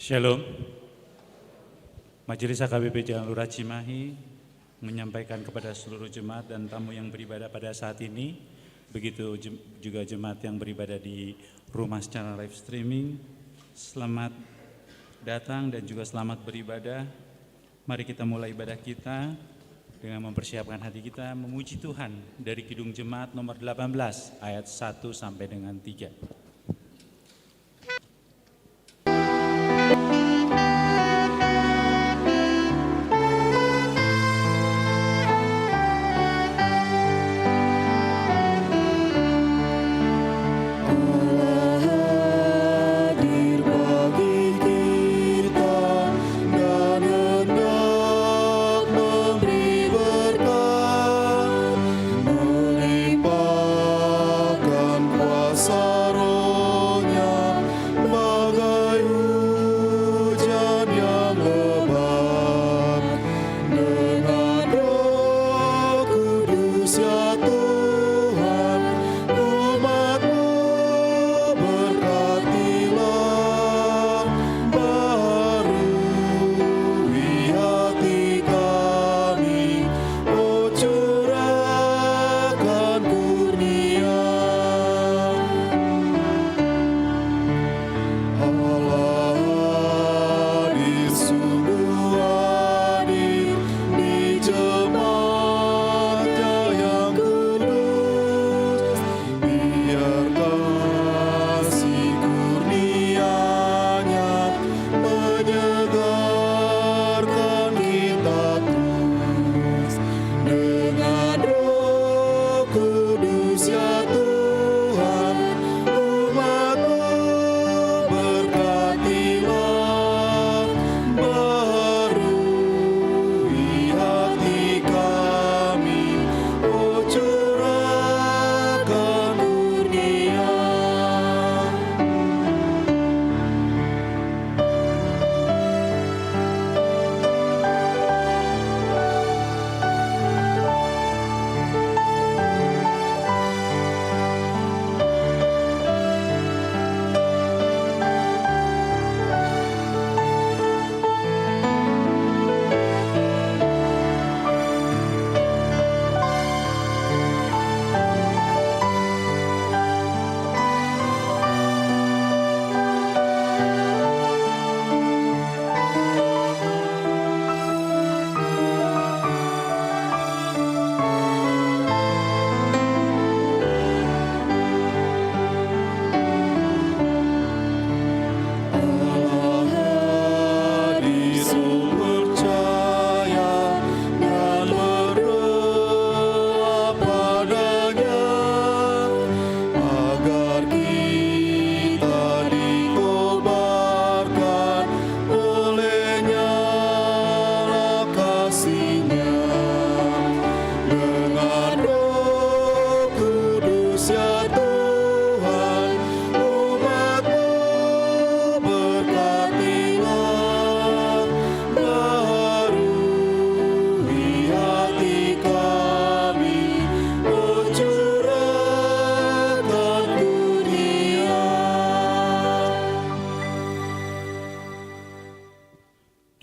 Shalom. Majelis HKBP Jalan Lurah Cimahi menyampaikan kepada seluruh jemaat dan tamu yang beribadah pada saat ini, begitu juga jemaat yang beribadah di rumah secara live streaming, selamat datang dan juga selamat beribadah. Mari kita mulai ibadah kita dengan mempersiapkan hati kita memuji Tuhan dari Kidung Jemaat nomor 18 ayat 1 sampai dengan 3.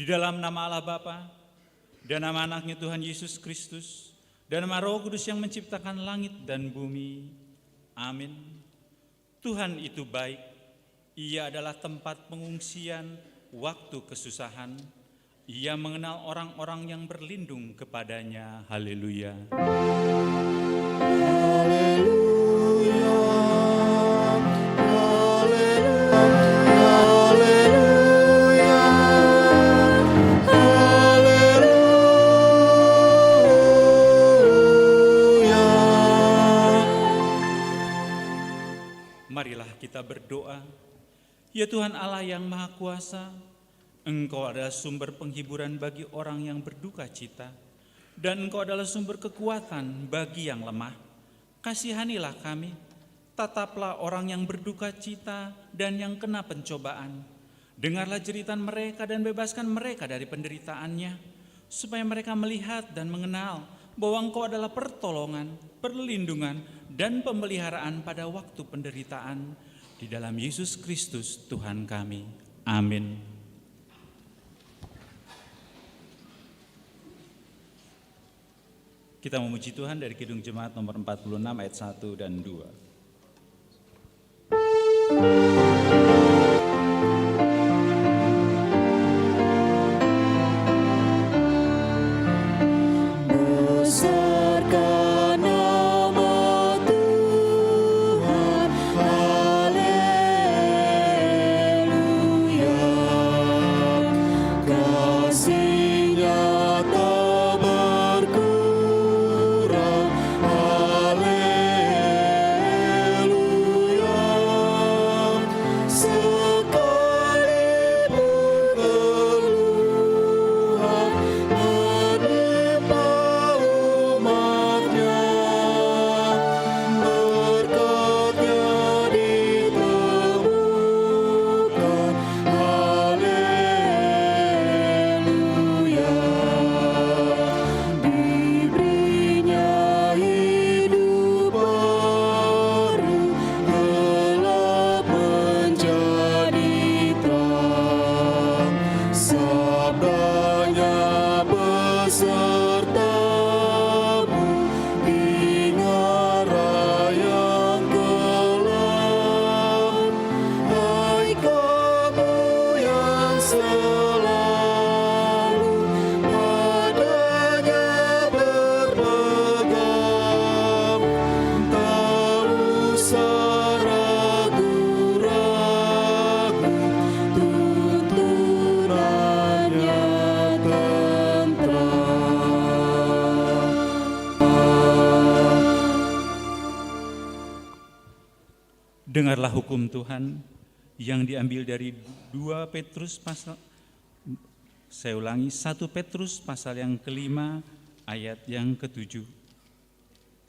Di dalam nama Allah Bapa dan nama anaknya Tuhan Yesus Kristus dan nama Roh Kudus yang menciptakan langit dan bumi. Amin. Tuhan itu baik. Ia adalah tempat pengungsian waktu kesusahan. Ia mengenal orang-orang yang berlindung kepadanya. Haleluya. Marilah kita berdoa. Ya Tuhan Allah yang Maha Kuasa, Engkau adalah sumber penghiburan bagi orang yang berduka cita, dan Engkau adalah sumber kekuatan bagi yang lemah. Kasihanilah kami, tataplah orang yang berduka cita dan yang kena pencobaan. Dengarlah jeritan mereka dan bebaskan mereka dari penderitaannya, supaya mereka melihat dan mengenal bahwa Engkau adalah pertolongan, perlindungan, dan pemeliharaan pada waktu penderitaan. Di dalam Yesus Kristus Tuhan kami. Amin. Kita memuji Tuhan dari Kidung Jemaat nomor 46 ayat 1 dan 2. Dengarlah hukum Tuhan yang diambil dari 1 Petrus pasal yang kelima ayat yang ke-7.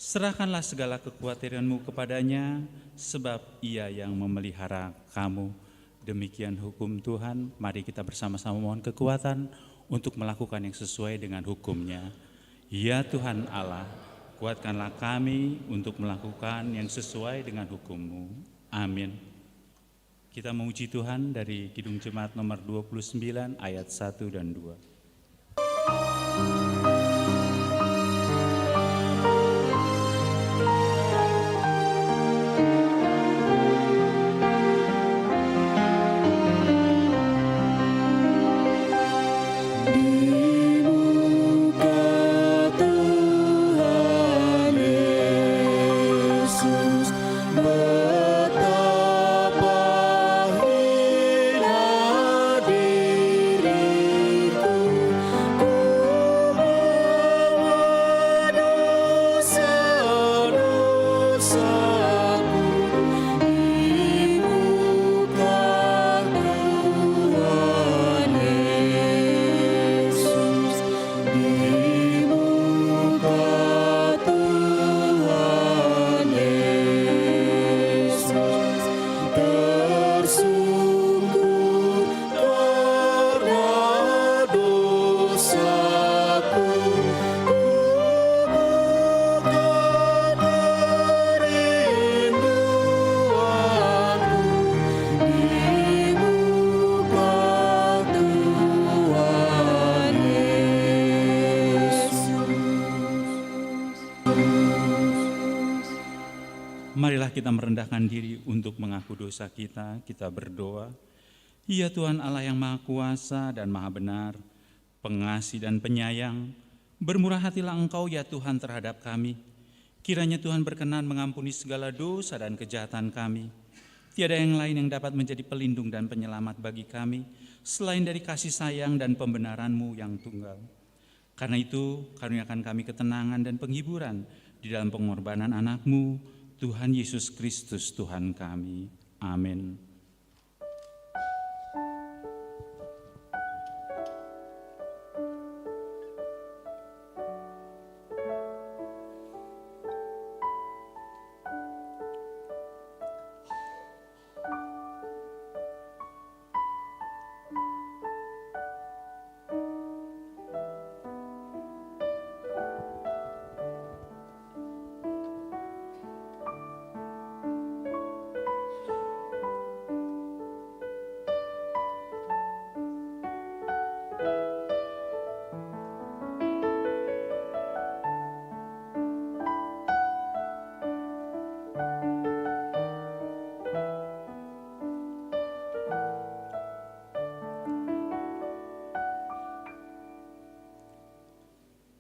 Serahkanlah segala kekhawatiranmu kepadanya sebab Ia yang memelihara kamu. Demikian hukum Tuhan. Mari kita bersama-sama mohon kekuatan untuk melakukan yang sesuai dengan hukum-Nya. Ya Tuhan Allah, kuatkanlah kami untuk melakukan yang sesuai dengan hukum-Mu. Amin. Kita memuji Tuhan dari Kidung Jemaat nomor 29 ayat 1 dan 2. Marilah kita merendahkan diri untuk mengaku dosa kita, kita berdoa. Ya Tuhan Allah yang Maha Kuasa dan Maha Benar, pengasih dan penyayang, bermurah hatilah Engkau ya Tuhan terhadap kami. Kiranya Tuhan berkenan mengampuni segala dosa dan kejahatan kami. Tiada yang lain yang dapat menjadi pelindung dan penyelamat bagi kami, selain dari kasih sayang dan pembenaran-Mu yang tunggal. Karena itu, karuniakan kami ketenangan dan penghiburan di dalam pengorbanan anak-Mu, Tuhan Yesus Kristus Tuhan kami. Amin.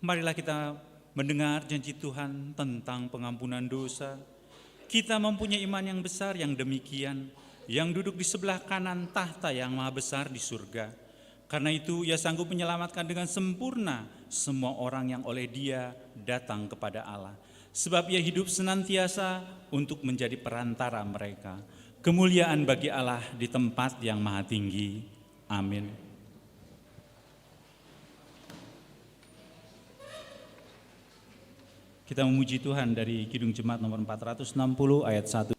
Marilah kita mendengar janji Tuhan tentang pengampunan dosa. Kita mempunyai iman yang besar yang demikian, yang duduk di sebelah kanan tahta yang maha besar di surga. Karena itu ia sanggup menyelamatkan dengan sempurna semua orang yang oleh Dia datang kepada Allah. Sebab ia hidup senantiasa untuk menjadi perantara mereka. Kemuliaan bagi Allah di tempat yang maha tinggi. Amin. Kita memuji Tuhan dari Kidung Jemaat nomor 460 ayat 1.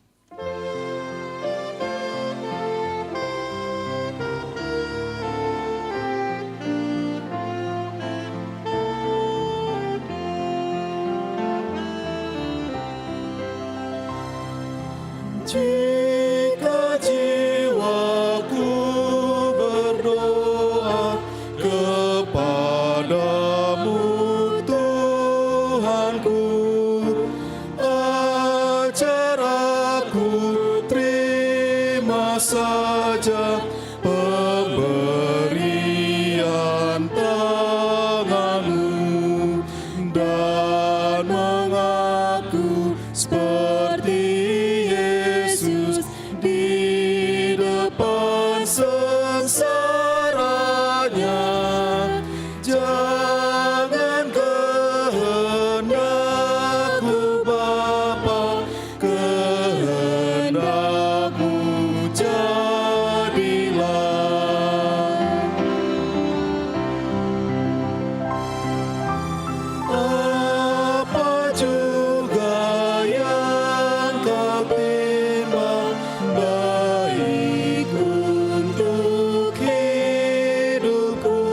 Jika jiwaku berdoa kepadamu Tuhanku, ajar aku terima saja pemberian tanganmu dan mengaku seperti Yesus di depan sengsaranya. Jangan kehendakku Bapa, kehendakmu jadilah. Apa juga yang kau timbang baik untuk hidupku,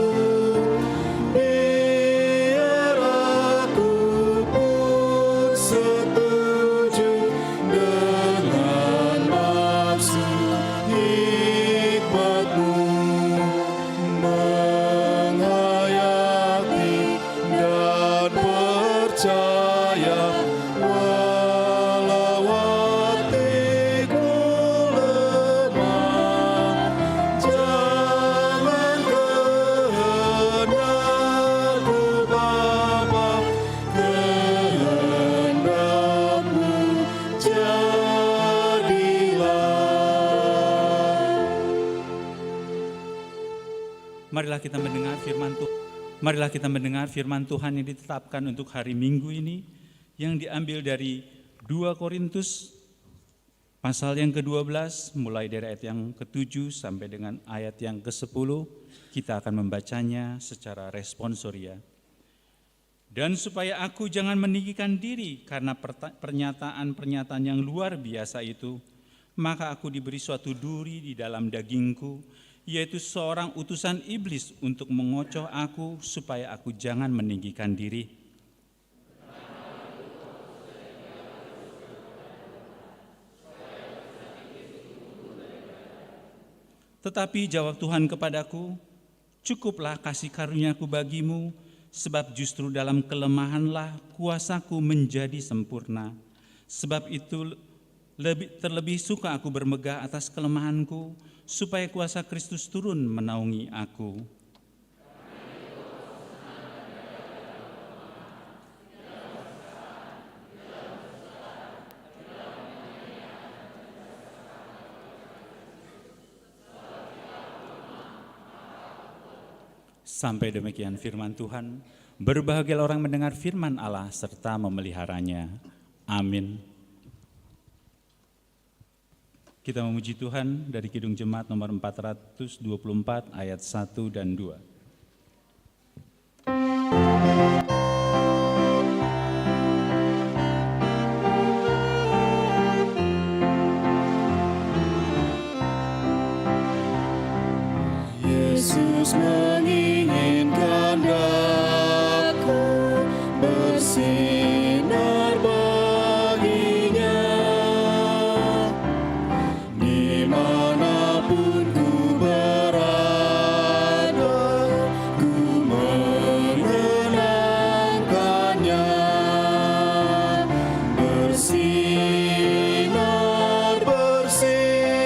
biar aku pun setuju dengan maksud hikmatmu, menghayati dan percaya walau hatiku lemah. Jangan kehendakku Bapa, kehendakmu jadilah. Marilah kita mendengar firman Tuhan. Marilah kita mendengar firman Tuhan yang ditetapkan untuk hari Minggu ini, yang diambil dari 2 Korintus pasal yang ke-12, mulai dari ayat yang ke-7 sampai dengan ayat yang ke-10. Kita akan membacanya secara responsoria. Dan supaya aku jangan meninggikan diri karena pernyataan-pernyataan yang luar biasa itu, maka aku diberi suatu duri di dalam dagingku, yaitu seorang utusan iblis untuk mengocoh aku supaya aku jangan meninggikan diri. Tetapi jawab Tuhan kepadaku, cukuplah kasih karuniaku bagimu, sebab justru dalam kelemahanlah kuasaku menjadi sempurna. Sebab itu terlebih suka aku bermegah atas kelemahanku, supaya kuasa Kristus turun menaungi aku. Sampai demikian firman Tuhan. Berbahagialah orang mendengar firman Allah serta memeliharanya. Amin. Kita memuji Tuhan dari Kidung Jemaat nomor 424 ayat 1 dan 2. Yesus menginginkan aku bersinar baginya. Dimanapun ku berada, ku mengenangkannya. Bersinar, bersinar,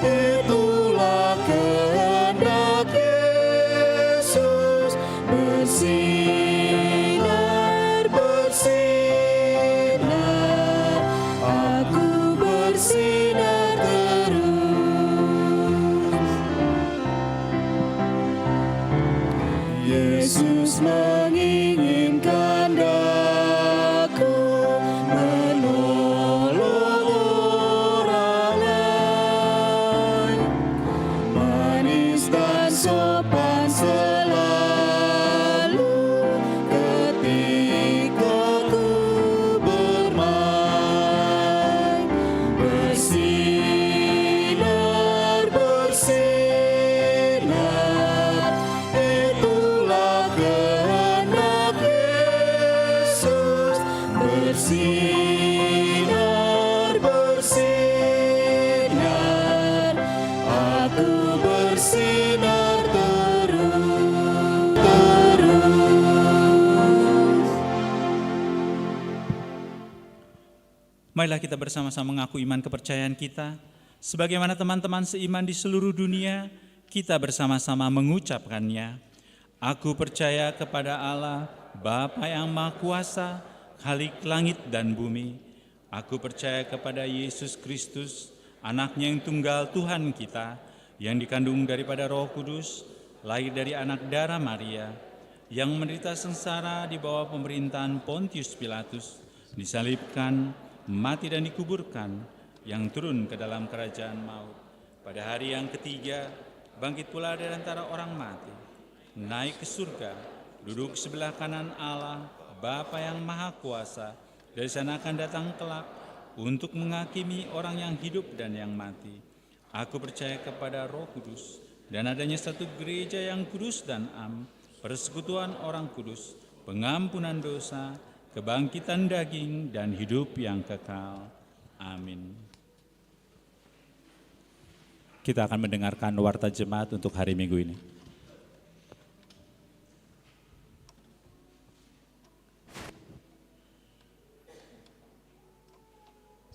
itulah kehendak bersinar terus. Yesus menginginkan daku menolong orang lain, manis dan sopan selalu ketika ku bermain. Bersinar, bersinar, itulah kehendak Yesus. Bersinar, bersinar, aku bersinar terus, terus. Marilah kita bersama-sama mengaku iman kepercayaan kita. Sebagaimana teman-teman seiman di seluruh dunia, kita bersama-sama mengucapkannya. Aku percaya kepada Allah, Bapa yang Maha Kuasa, Khalik langit dan bumi. Aku percaya kepada Yesus Kristus, Anaknya yang tunggal Tuhan kita, yang dikandung daripada Roh Kudus, lahir dari anak darah Maria, yang menderita sengsara di bawah pemerintahan Pontius Pilatus, disalibkan, mati dan dikuburkan, yang turun ke dalam kerajaan maut. Pada hari yang ketiga, bangkit pula dari antara orang mati, naik ke surga, duduk sebelah kanan Allah, Bapa yang Maha Kuasa. Dari sana akan datang kelak untuk menghakimi orang yang hidup dan yang mati. Aku percaya kepada Roh Kudus dan adanya satu gereja yang kudus dan am, persekutuan orang kudus, pengampunan dosa, kebangkitan daging, dan hidup yang kekal. Amin. Kita akan mendengarkan warta jemaat untuk hari Minggu ini.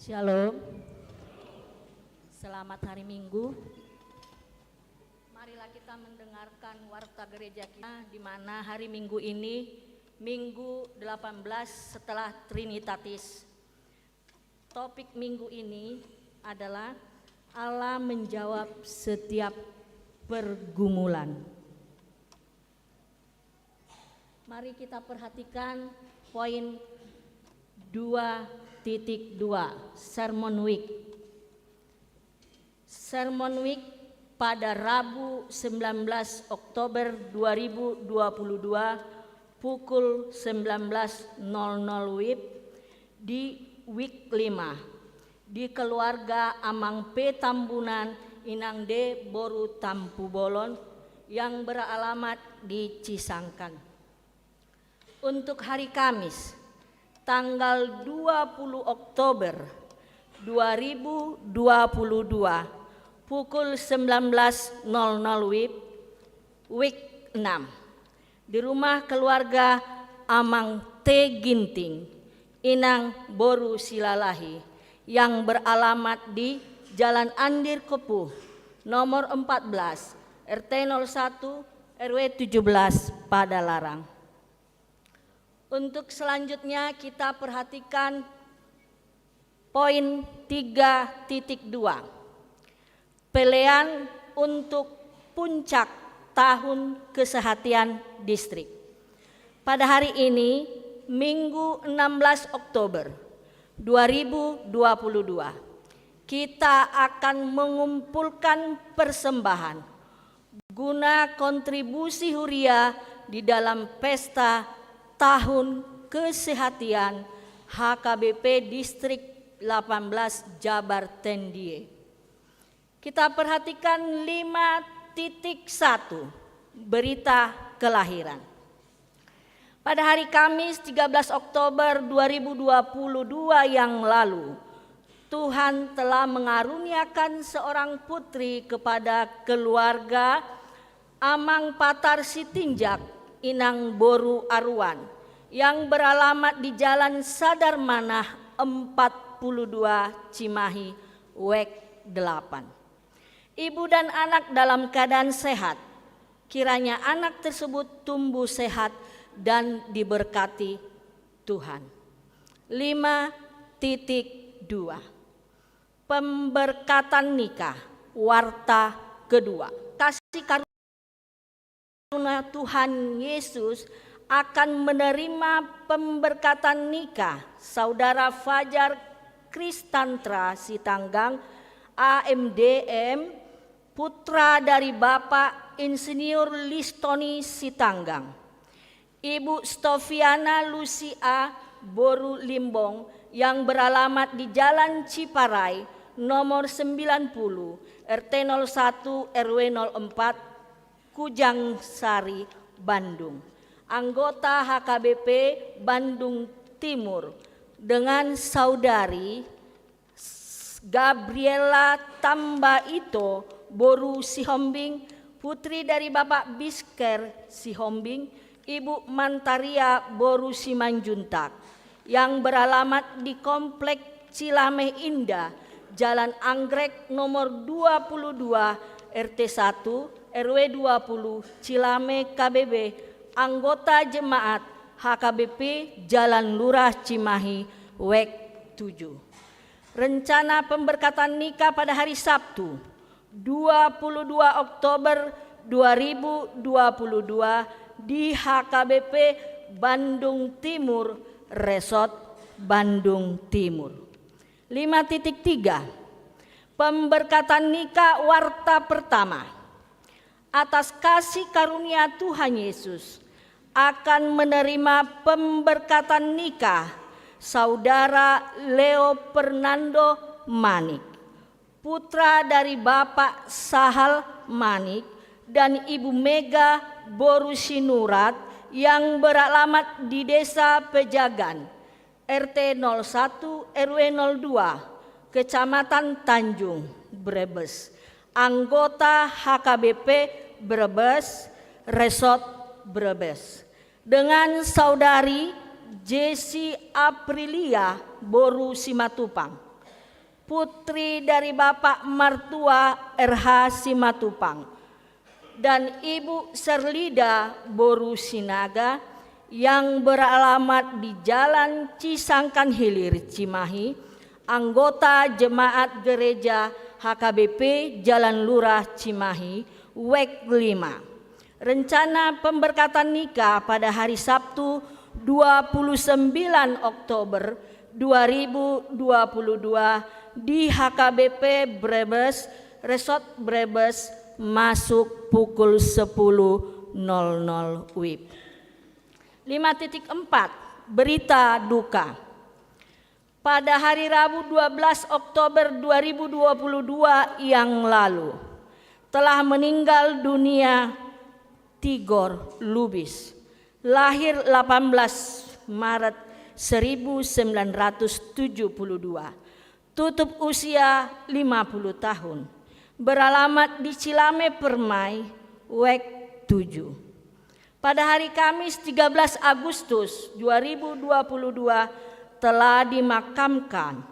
Shalom. Selamat hari Minggu. Marilah kita mendengarkan warta gereja kita, di mana hari Minggu ini Minggu 18 setelah Trinitatis. Topik minggu ini adalah Allah menjawab setiap pergumulan. Mari kita perhatikan poin 2.2 Sermon Week. Sermon Week pada Rabu 19 Oktober 2022 pukul 19.00 WIB di Week 5 di keluarga Amang P. Tambunan Inang D. Boru Tampu Bolon yang beralamat di Cisangkan. Untuk hari Kamis tanggal 20 Oktober 2022 pukul 19.00 WIB Week 6 di rumah keluarga Amang T. Ginting Inang Boru Silalahi yang beralamat di Jalan Andir Kepuh nomor 14 RT 01 RW 17 Padalarang. Untuk selanjutnya kita perhatikan poin 3.2 pilihan untuk puncak tahun kesehatan distrik. Pada hari ini Minggu 16 Oktober 2022 kita akan mengumpulkan persembahan guna kontribusi huria di dalam pesta tahun kesehatan HKBP Distrik 18 Jabar Tendie. Kita perhatikan 5.1 berita kelahiran. Pada hari Kamis 13 Oktober 2022 yang lalu, Tuhan telah mengaruniakan seorang putri kepada keluarga Amang Patar Sitinjak Inang Boru Aruan yang beralamat di Jalan Sadar Manah 42 Cimahi Wek 8. Ibu dan anak dalam keadaan sehat, kiranya anak tersebut tumbuh sehat dan diberkati Tuhan. 5.2 Pemberkatan nikah, warta kedua. Kasih karunia Tuhan Yesus akan menerima pemberkatan nikah saudara Fajar Kristantra Sitanggang, AMDM, putra dari Bapak Insinyur Listoni Sitanggang, Ibu Stoviana Lucia Boru Limbong yang beralamat di Jalan Ciparai nomor 90 RT 01 RW 04 Kujang Sari, Bandung. Anggota HKBP Bandung Timur dengan saudari Gabriela Tambaito Boru Sihombing, putri dari Bapak Bisker Sihombing, Ibu Mantaria Boru Simanjuntak, yang beralamat di Komplek Cilameh Indah, Jalan Anggrek nomor 22 RT 1 RW 20 Cilameh KBB, anggota jemaat HKBP Jalan Lurah Cimahi WEK 7. Rencana pemberkatan nikah pada hari Sabtu 22 Oktober 2022 di HKBP Bandung Timur, Resort Bandung Timur. 5.3 Pemberkatan nikah warta pertama. Atas kasih karunia Tuhan Yesus akan menerima pemberkatan nikah saudara Leo Fernando Manik, putra dari Bapak Sahal Manik dan Ibu Mega Borusinurat yang beralamat di Desa Pejagan, RT 01 RW 02, Kecamatan Tanjung, Brebes, anggota HKBP Brebes, Resort Brebes, dengan saudari Jesi Aprilia Boru Simatupang, putri dari Bapak Martua RH Simatupang, dan Ibu Serlida Boru Sinaga yang beralamat di Jalan Cisangkan Hilir, Cimahi, anggota jemaat gereja HKBP Jalan Lurah Cimahi WEK 5. Rencana pemberkatan nikah pada hari Sabtu 29 Oktober 2022 di HKBP Brebes, Resort Brebes, masuk pukul 10.00 WIB. 5.4 Berita duka. Pada hari Rabu 12 Oktober 2022 yang lalu telah meninggal dunia Tigor Lubis, lahir 18 Maret 1972, tutup usia 50 tahun, beralamat di Cilame Permai, WEK 7. Pada hari Kamis 13 Agustus 2022 telah dimakamkan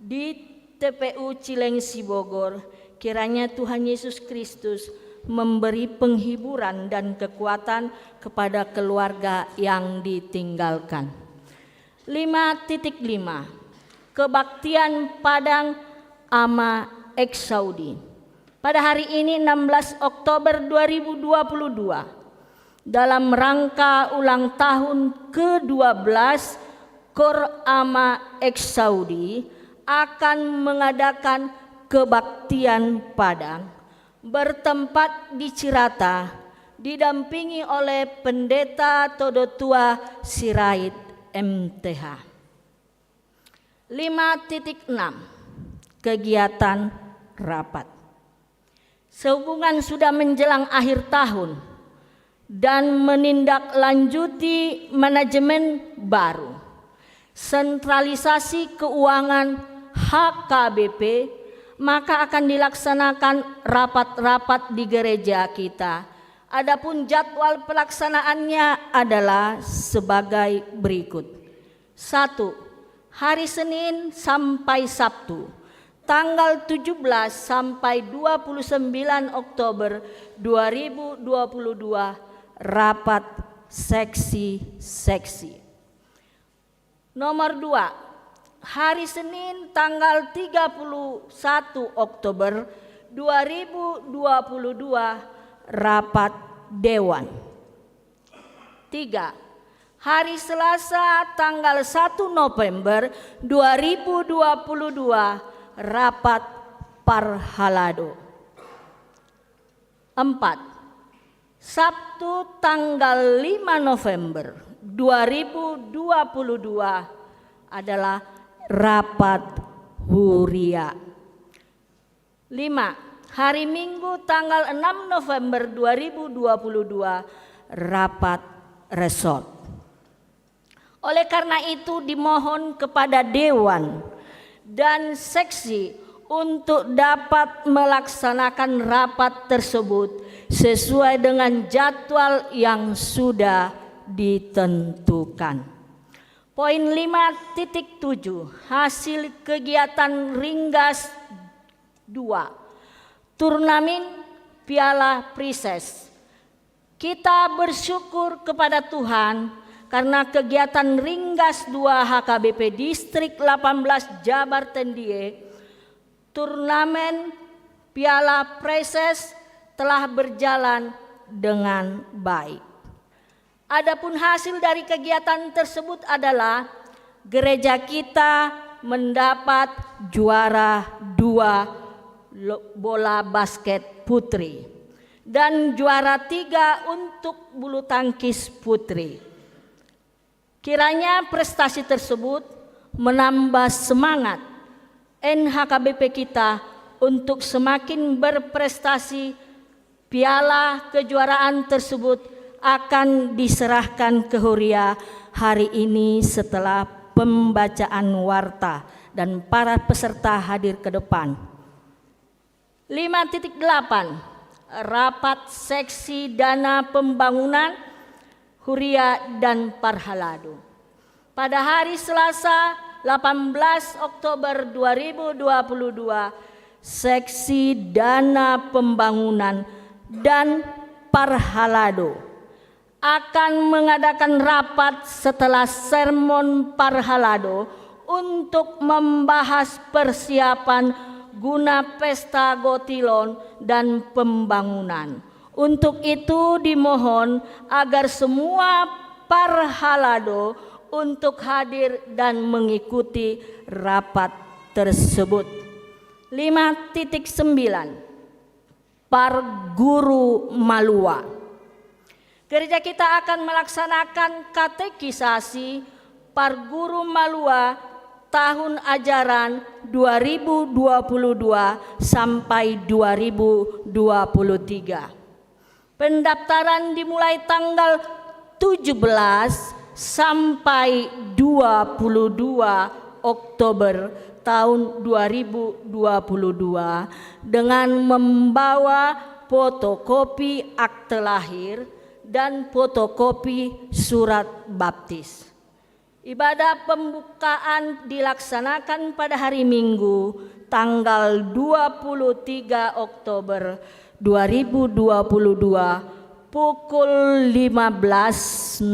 di TPU Cilengsi Bogor. Kiranya Tuhan Yesus Kristus memberi penghiburan dan kekuatan kepada keluarga yang ditinggalkan. 5.5 Kebaktian Padang Ama Ex Saudi. Pada hari ini 16 Oktober 2022 dalam rangka ulang tahun ke-12 Kor Ama Ex Saudi akan mengadakan kebaktian Padang bertempat di Cirata, didampingi oleh Pendeta Todotua Sirait MTH. 5.6 Kegiatan rapat. Sehubungan sudah menjelang akhir tahun dan menindaklanjuti manajemen baru, sentralisasi keuangan HKBP, maka akan dilaksanakan rapat-rapat di gereja kita. Adapun jadwal pelaksanaannya adalah sebagai berikut. 1. Hari Senin sampai Sabtu, tanggal 17 sampai 29 Oktober 2022, rapat seksi-seksi. Nomor 2, hari Senin tanggal 31 Oktober 2022 rapat Dewan. 3. Hari Selasa tanggal 1 November 2022 rapat Parhalado. 4. Sabtu tanggal 5 November 2022 adalah rapat Huria. 5. Hari Minggu tanggal 6 November 2022 rapat resort. Oleh karena itu dimohon kepada Dewan dan seksi untuk dapat melaksanakan rapat tersebut sesuai dengan jadwal yang sudah ditentukan. Poin 5.7 hasil kegiatan Ringgas 2 turnamen Piala Prises. Kita bersyukur kepada Tuhan karena kegiatan Ringgas 2 HKBP Distrik 18 Jabar Tendiye, turnamen Piala Prises telah berjalan dengan baik. Adapun hasil dari kegiatan tersebut adalah gereja kita mendapat juara 2 bola basket putri dan juara 3 untuk bulu tangkis putri. Kiranya prestasi tersebut menambah semangat NHKBP kita untuk semakin berprestasi. Piala kejuaraan tersebut akan diserahkan ke Huria hari ini setelah pembacaan warta dan para peserta hadir ke depan. 5.8 rapat seksi dana pembangunan Huria dan Parhalado. Pada hari Selasa 18 Oktober 2022, seksi dana pembangunan dan Parhalado akan mengadakan rapat setelah sermon Parhalado untuk membahas persiapan guna pesta Gotilon dan pembangunan. Untuk itu dimohon agar semua Parhalado untuk hadir dan mengikuti rapat tersebut. 5.9 Parguru Malua. Gereja kita akan melaksanakan katekisasi Parguru Malua tahun ajaran 2022 sampai 2023. Pendaftaran dimulai tanggal 17 sampai 22 Oktober tahun 2022 dengan membawa fotokopi akte lahir dan fotokopi surat baptis. Ibadah pembukaan dilaksanakan pada hari Minggu tanggal 23 Oktober 2022 pukul 15.00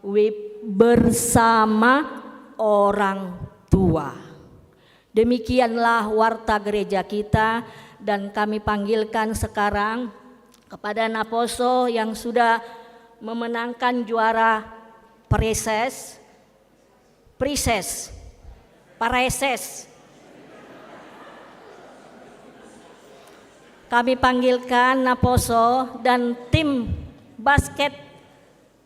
WIB bersama orang tua. Demikianlah warta gereja kita dan kami panggilkan sekarang kepada Naposo yang sudah memenangkan juara Pareses. Kami panggilkan Naposo dan tim basket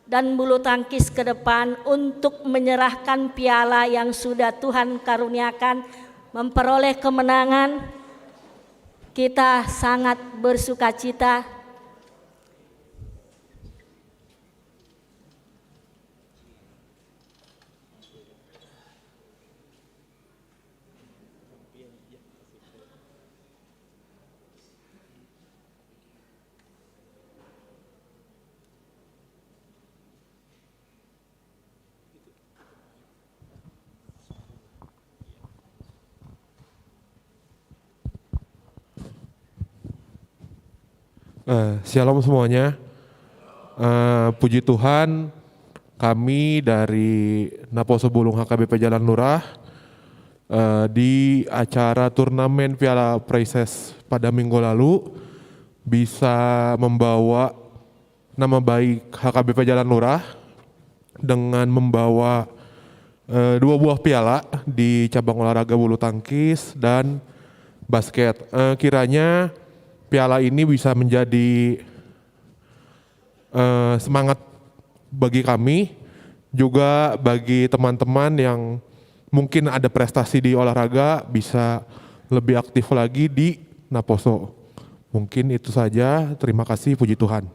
dan bulu tangkis ke depan untuk menyerahkan piala yang sudah Tuhan karuniakan memperoleh kemenangan. Kita sangat bersukacita. Shalom semuanya. Puji Tuhan, kami dari Naposo Bulung HKBP Jalan Lurah di acara turnamen Piala Prizes pada minggu lalu bisa membawa nama baik HKBP Jalan Lurah dengan membawa 2 buah piala di cabang olahraga bulu tangkis dan basket. Kiranya piala ini bisa menjadi semangat bagi kami, juga bagi teman-teman yang mungkin ada prestasi di olahraga bisa lebih aktif lagi di Naposo. Mungkin itu saja, terima kasih, puji Tuhan.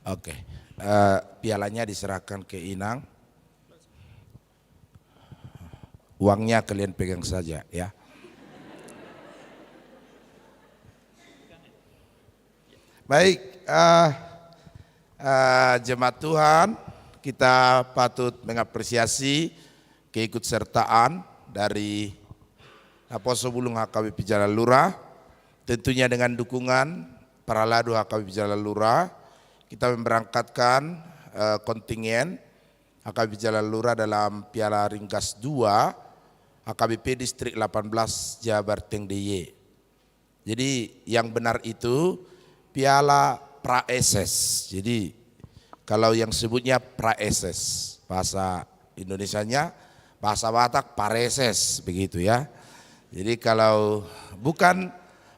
Oke, pialanya diserahkan ke Inang. Uangnya kalian pegang saja ya. Baik, jemaat Tuhan, kita patut mengapresiasi keikutsertaan dari Naposo Bulung HKBP Jalan Lurah, tentunya dengan dukungan para ladu HKBP Jalan Lurah. Kita memberangkatkan kontingen HKBP Jalan Lurah dalam Piala Ringkas 2 HKBP Distrik 18 Jabar Teng DIY. Jadi yang benar itu Piala Praeses. Jadi kalau yang sebutnya Praeses, bahasa Indonesianya, bahasa Batak Pareses begitu ya. Jadi kalau bukan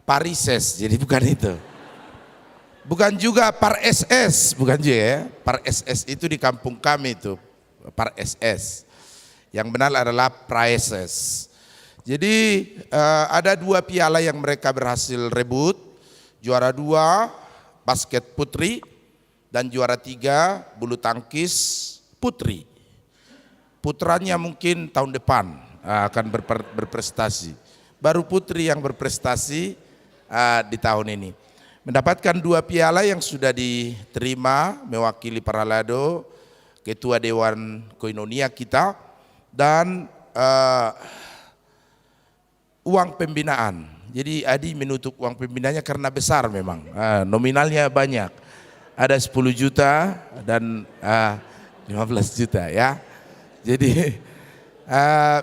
Parises, jadi bukan itu. Bukan juga Par SS, bukan juga ya. Par SS itu di kampung kami itu, Par SS. Yang benar adalah Praeses. Jadi ada 2 piala yang mereka berhasil rebut. Juara 2 basket putri dan juara 3 bulu tangkis putri. Putranya mungkin tahun depan akan berprestasi. Baru putri yang berprestasi di tahun ini. Mendapatkan 2 piala yang sudah diterima mewakili para lado, Ketua Dewan Koinonia kita, dan uang pembinaan. Jadi Adi menutup uang pembinaannya karena besar memang, nominalnya banyak. Ada 10 juta dan 15 juta ya. Jadi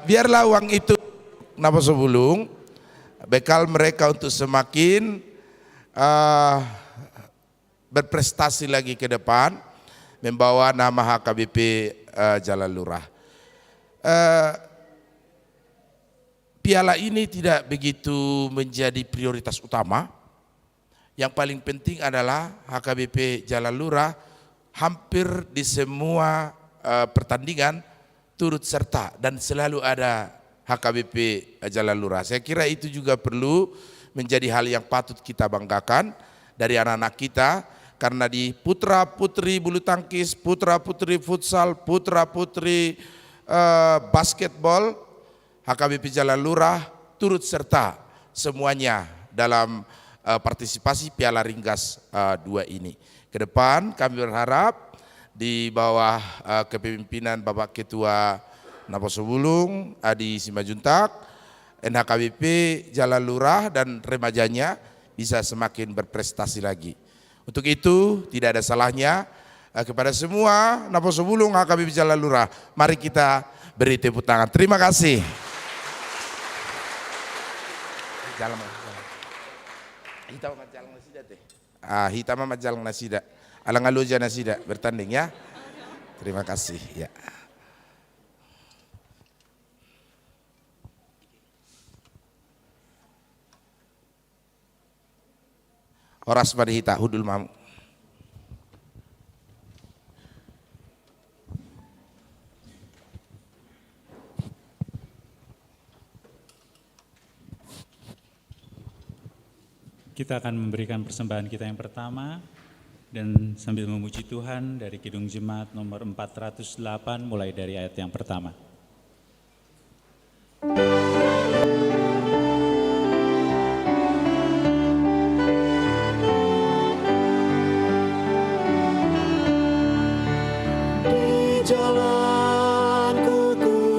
biarlah uang itu Naposo Bulung bekal mereka untuk semakin berprestasi lagi ke depan, membawa nama HKBP Jalan Lurah. Piala ini tidak begitu menjadi prioritas utama. Yang paling penting adalah HKBP Jalan Lurah hampir di semua pertandingan turut serta dan selalu ada HKBP Jalan Lurah. Saya kira itu juga perlu menjadi hal yang patut kita banggakan dari anak-anak kita, karena di putra putri bulu tangkis, putra putri futsal, putra putri basketball, HKBP Jalan Lurah turut serta semuanya dalam partisipasi Piala Ringkas 2 ini. Ke depan kami berharap di bawah kepemimpinan Bapak Ketua Naposo Bulung Adi Simajuntak, NHKBP Jalan Lurah dan remajanya bisa semakin berprestasi lagi. Untuk itu tidak ada salahnya kepada semua Naposo Bulung HKBP Jalan Lurah, mari kita beri tepuk tangan. Terima kasih. Hitam majalang nasida. Alang aluja nasida bertanding ya. Terima kasih ya. Horas pada hita hudul mamu. Kita akan memberikan persembahan kita yang pertama dan sambil memuji Tuhan dari Kidung Jemaat nomor 408 mulai dari ayat yang pertama. Di jalanku ku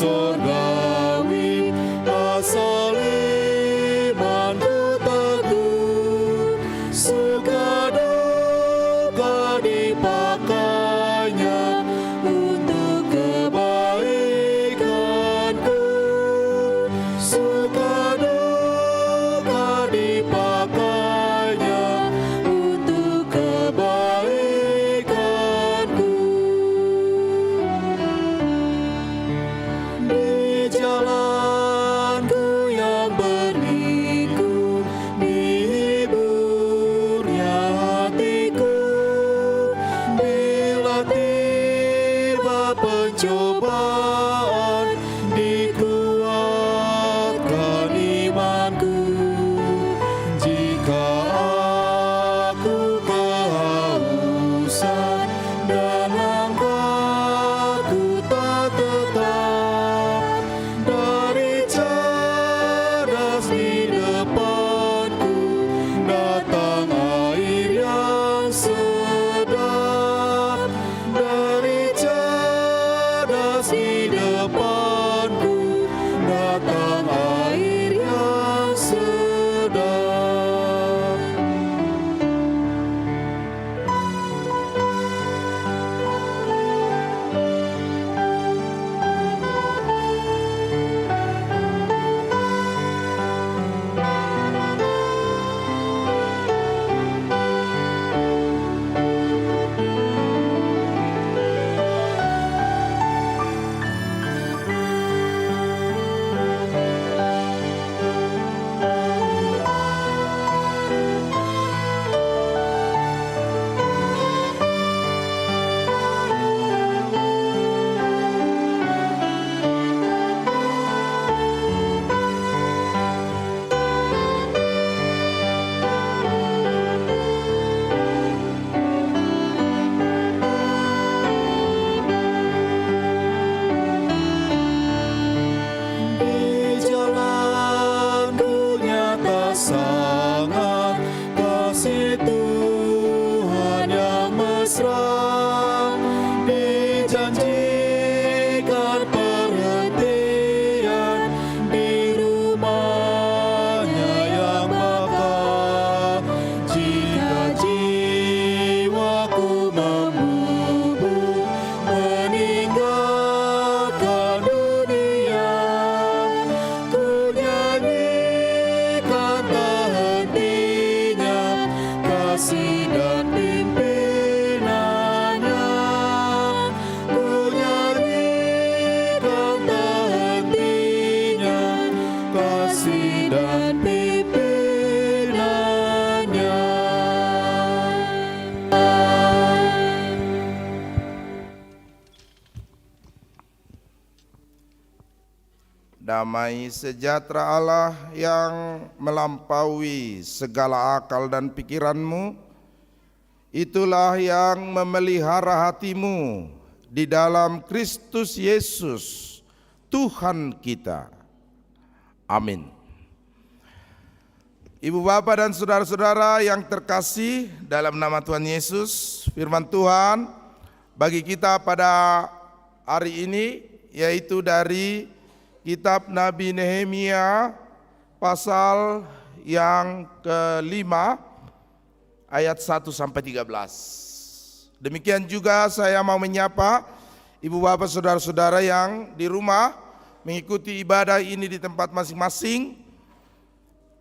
sorgawi, asal imanku teguh, suka duka dipakainya untuk kebaikanku, suka duka dipakainya untuk kebaikanku. Di jalanku yang berliku, dihiburnya hatiku, bila tiba pencobaan, dikuatkan imanku. Jika aku kehausan dan langkahku tak tetap, dari cerdas di depanku datang air yang sedap. Dari cerdas di depanku datang air yang sedap. Di jalanku nyata sangat kasih Tuhan yang mesra, dijanjikan perhentian di rumahnya yang bakar. Jika jiwaku membubuk meninggalkan dunia, ku nyanyikan tak hentinya kasih dan pimpinannya. Ku nyanyikan tak hentinya kasih dan pimpinannya. Damai sejahtera Allah yang melampaui segala akal dan pikiranmu, itulah yang memelihara hatimu di dalam Kristus Yesus, Tuhan kita. Amin. Ibu bapak dan saudara-saudara yang terkasih dalam nama Tuhan Yesus, firman Tuhan bagi kita pada hari ini yaitu dari Kitab Nabi Nehemia pasal yang kelima ayat 1 sampai 13. Demikian juga saya mau menyapa ibu bapak saudara-saudara yang di rumah mengikuti ibadah ini di tempat masing-masing.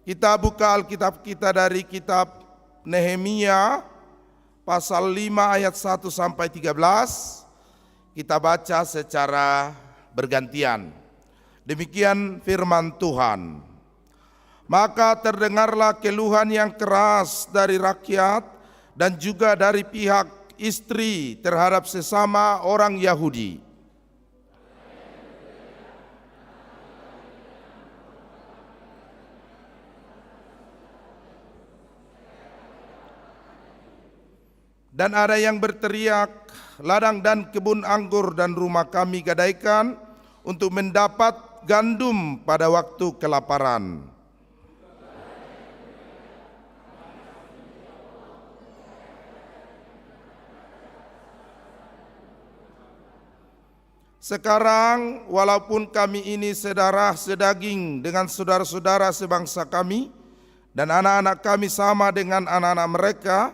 Kita buka Alkitab kita dari Kitab Nehemia pasal 5 ayat 1 sampai 13. Kita baca secara bergantian. Demikian firman Tuhan. Maka terdengarlah keluhan yang keras dari rakyat dan juga dari pihak istri terhadap sesama orang Yahudi. Dan ada yang berteriak, ladang dan kebun anggur dan rumah kami gadaikan untuk mendapat gandum pada waktu kelaparan. Sekarang walaupun kami ini sedarah sedaging dengan saudara-saudara sebangsa kami, dan anak-anak kami sama dengan anak-anak mereka,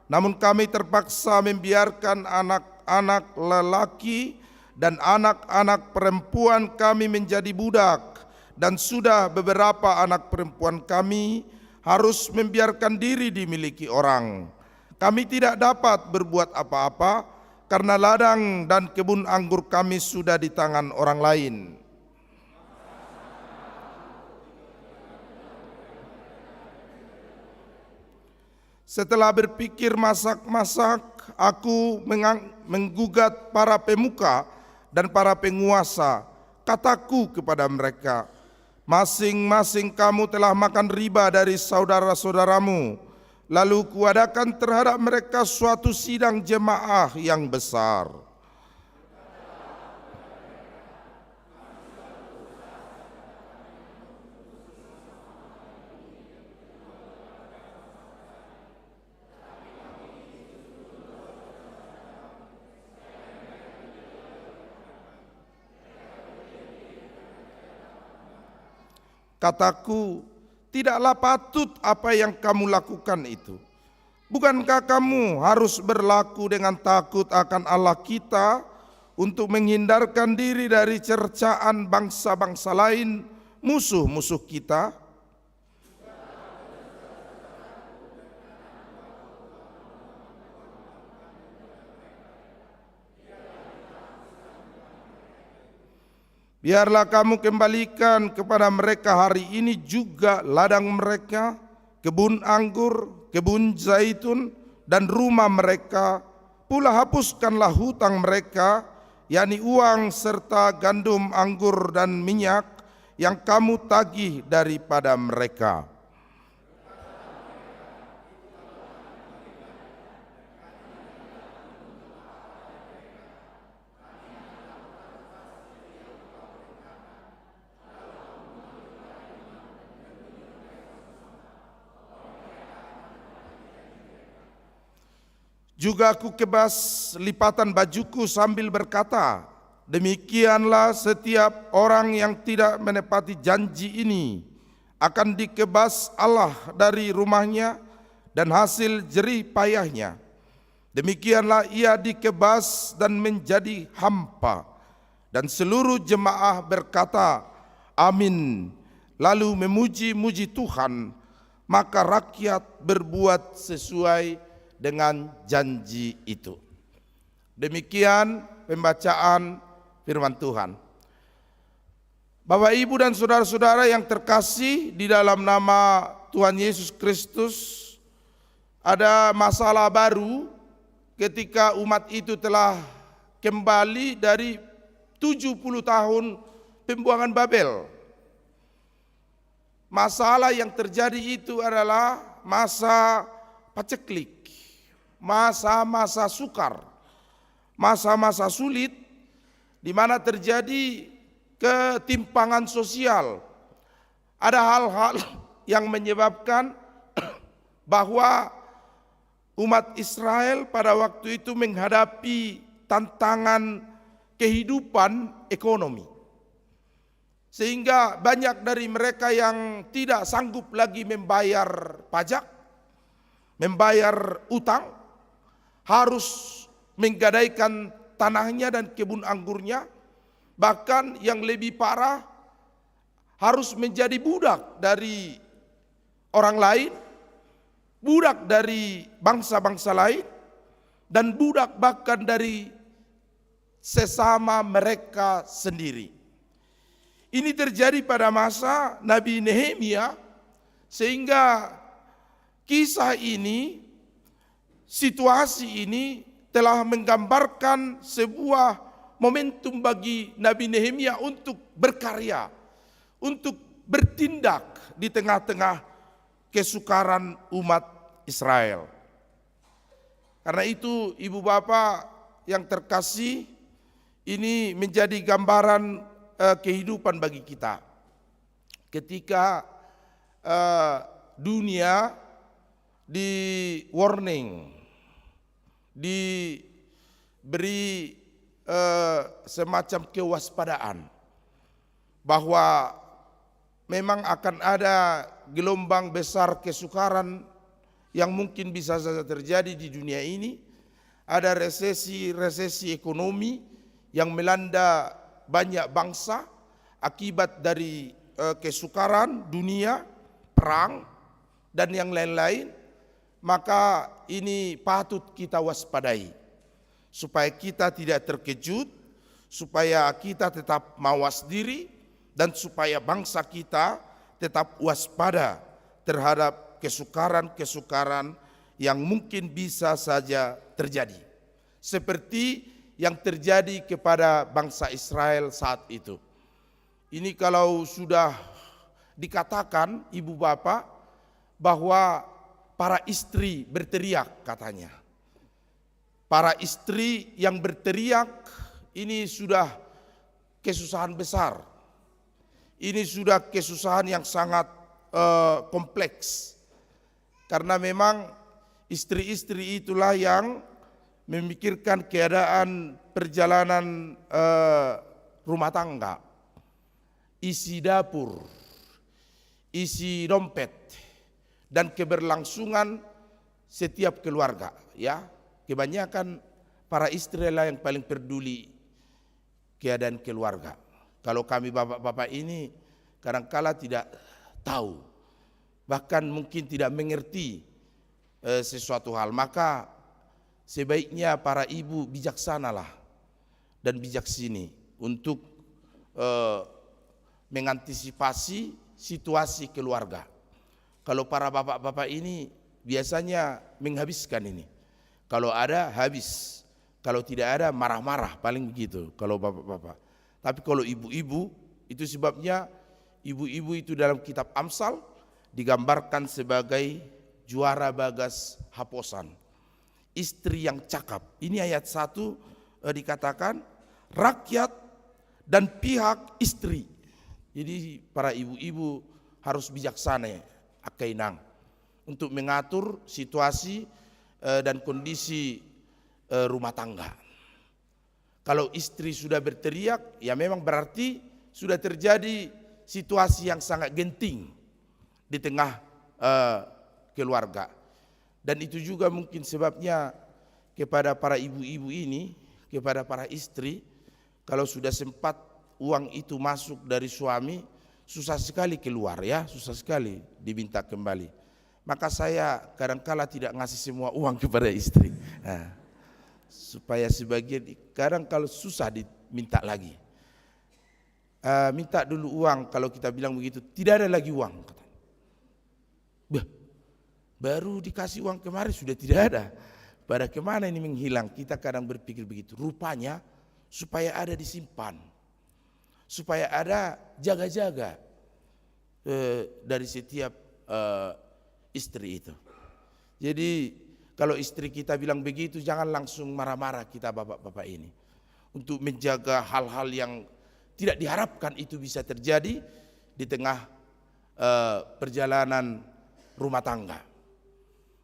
namun kami terpaksa membiarkan anak-anak lelaki dan anak-anak perempuan kami menjadi budak, dan sudah beberapa anak perempuan kami harus membiarkan diri dimiliki orang. Kami tidak dapat berbuat apa-apa karena ladang dan kebun anggur kami sudah di tangan orang lain. Setelah berpikir masak-masak, aku menggugat para pemuka dan para penguasa. Kataku kepada mereka, masing-masing kamu telah makan riba dari saudara-saudaramu. Lalu kuadakan terhadap mereka suatu sidang jemaah yang besar. Kataku, tidaklah patut apa yang kamu lakukan itu. Bukankah kamu harus berlaku dengan takut akan Allah kita untuk menghindarkan diri dari cercaan bangsa-bangsa lain, musuh-musuh kita? Biarlah kamu kembalikan kepada mereka hari ini juga ladang mereka, kebun anggur, kebun zaitun, dan rumah mereka. Pula hapuskanlah hutang mereka, yakni uang serta gandum, anggur, dan minyak yang kamu tagih daripada mereka. Juga aku kebas lipatan bajuku sambil berkata, demikianlah setiap orang yang tidak menepati janji ini akan dikebas Allah dari rumahnya dan hasil jerih payahnya. Demikianlah ia dikebas dan menjadi hampa. Dan seluruh jemaah berkata, amin. Lalu memuji-muji Tuhan, maka rakyat berbuat sesuai dengan janji itu. Demikian pembacaan firman Tuhan. Bapak, Ibu, dan saudara-saudara yang terkasih di dalam nama Tuhan Yesus Kristus, ada masalah baru ketika umat itu telah kembali dari 70 tahun pembuangan Babel. Masalah yang terjadi itu adalah masa paceklik, masa-masa sukar, masa-masa sulit, di mana terjadi ketimpangan sosial. Ada hal-hal yang menyebabkan bahwa umat Israel pada waktu itu menghadapi tantangan kehidupan ekonomi. Sehingga banyak dari mereka yang tidak sanggup lagi membayar pajak, membayar utang, harus menggadaikan tanahnya dan kebun anggurnya, bahkan yang lebih parah harus menjadi budak dari orang lain, budak dari bangsa-bangsa lain, dan budak bahkan dari sesama mereka sendiri. Ini terjadi pada masa Nabi Nehemia, sehingga kisah ini, situasi ini telah menggambarkan sebuah momentum bagi Nabi Nehemia untuk berkarya, untuk bertindak di tengah-tengah kesukaran umat Israel. Karena itu, ibu bapak yang terkasih, ini menjadi gambaran kehidupan bagi kita. Ketika dunia di warning, diberi semacam kewaspadaan bahwa memang akan ada gelombang besar kesukaran yang mungkin bisa saja terjadi di dunia ini. Ada resesi ekonomi yang melanda banyak bangsa akibat dari kesukaran dunia, perang, dan yang lain-lain. Maka ini patut kita waspadai supaya kita tidak terkejut, supaya kita tetap mawas diri, dan supaya bangsa kita tetap waspada terhadap kesukaran-kesukaran yang mungkin bisa saja terjadi. Seperti yang terjadi kepada bangsa Israel saat itu. Ini kalau sudah dikatakan ibu bapak bahwa para istri berteriak katanya. Para istri yang berteriak ini sudah kesusahan besar. Ini sudah kesusahan yang sangat kompleks. Karena memang istri-istri itulah yang memikirkan keadaan perjalanan rumah tangga. Isi dapur, isi dompet, dan keberlangsungan setiap keluarga, ya. Kebanyakan para istri lah yang paling peduli keadaan keluarga. Kalau kami bapak-bapak ini kadangkala tidak tahu, bahkan mungkin tidak mengerti sesuatu hal, maka sebaiknya para ibu bijaksanalah dan bijaksini untuk mengantisipasi situasi keluarga. Kalau para bapak-bapak ini biasanya menghabiskan ini. Kalau ada habis, kalau tidak ada marah-marah, paling begitu kalau bapak-bapak. Tapi kalau ibu-ibu, itu sebabnya ibu-ibu itu dalam kitab Amsal digambarkan sebagai juara bagas haposan. Istri yang cakap. Ini ayat 1 dikatakan rakyat dan pihak istri. Jadi para ibu-ibu harus bijaksana akainang untuk mengatur situasi dan kondisi rumah tangga. Kalau istri sudah berteriak, ya memang berarti sudah terjadi situasi yang sangat genting di tengah keluarga. Dan itu juga mungkin sebabnya kepada para ibu-ibu ini, kepada para istri, kalau sudah sempat uang itu masuk dari suami, susah sekali keluar, ya, susah sekali diminta kembali. Maka saya kadangkala tidak ngasih semua uang kepada istri, supaya sebagian kadang kalau susah diminta lagi. Minta dulu uang, kalau kita bilang begitu, tidak ada lagi uang. Baru dikasih uang kemarin sudah tidak ada. Pada kemana ini menghilang? Kita kadang berpikir begitu. Rupanya supaya ada disimpan, supaya ada jaga-jaga dari setiap istri itu. Jadi kalau istri kita bilang begitu, jangan langsung marah-marah kita bapak-bapak ini. Untuk menjaga hal-hal yang tidak diharapkan itu bisa terjadi di tengah perjalanan rumah tangga.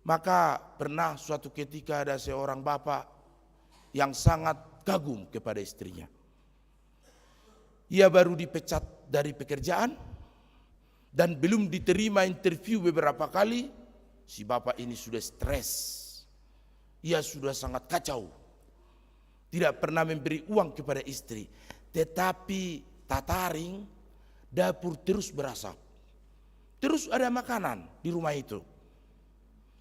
Maka pernah suatu ketika ada seorang bapak yang sangat kagum kepada istrinya. Ia baru dipecat dari pekerjaan dan belum diterima interview beberapa kali, si bapak ini sudah stres. Ia sudah sangat kacau. Tidak pernah memberi uang kepada istri, tetapi tataring dapur terus berasap. Terus ada makanan di rumah itu.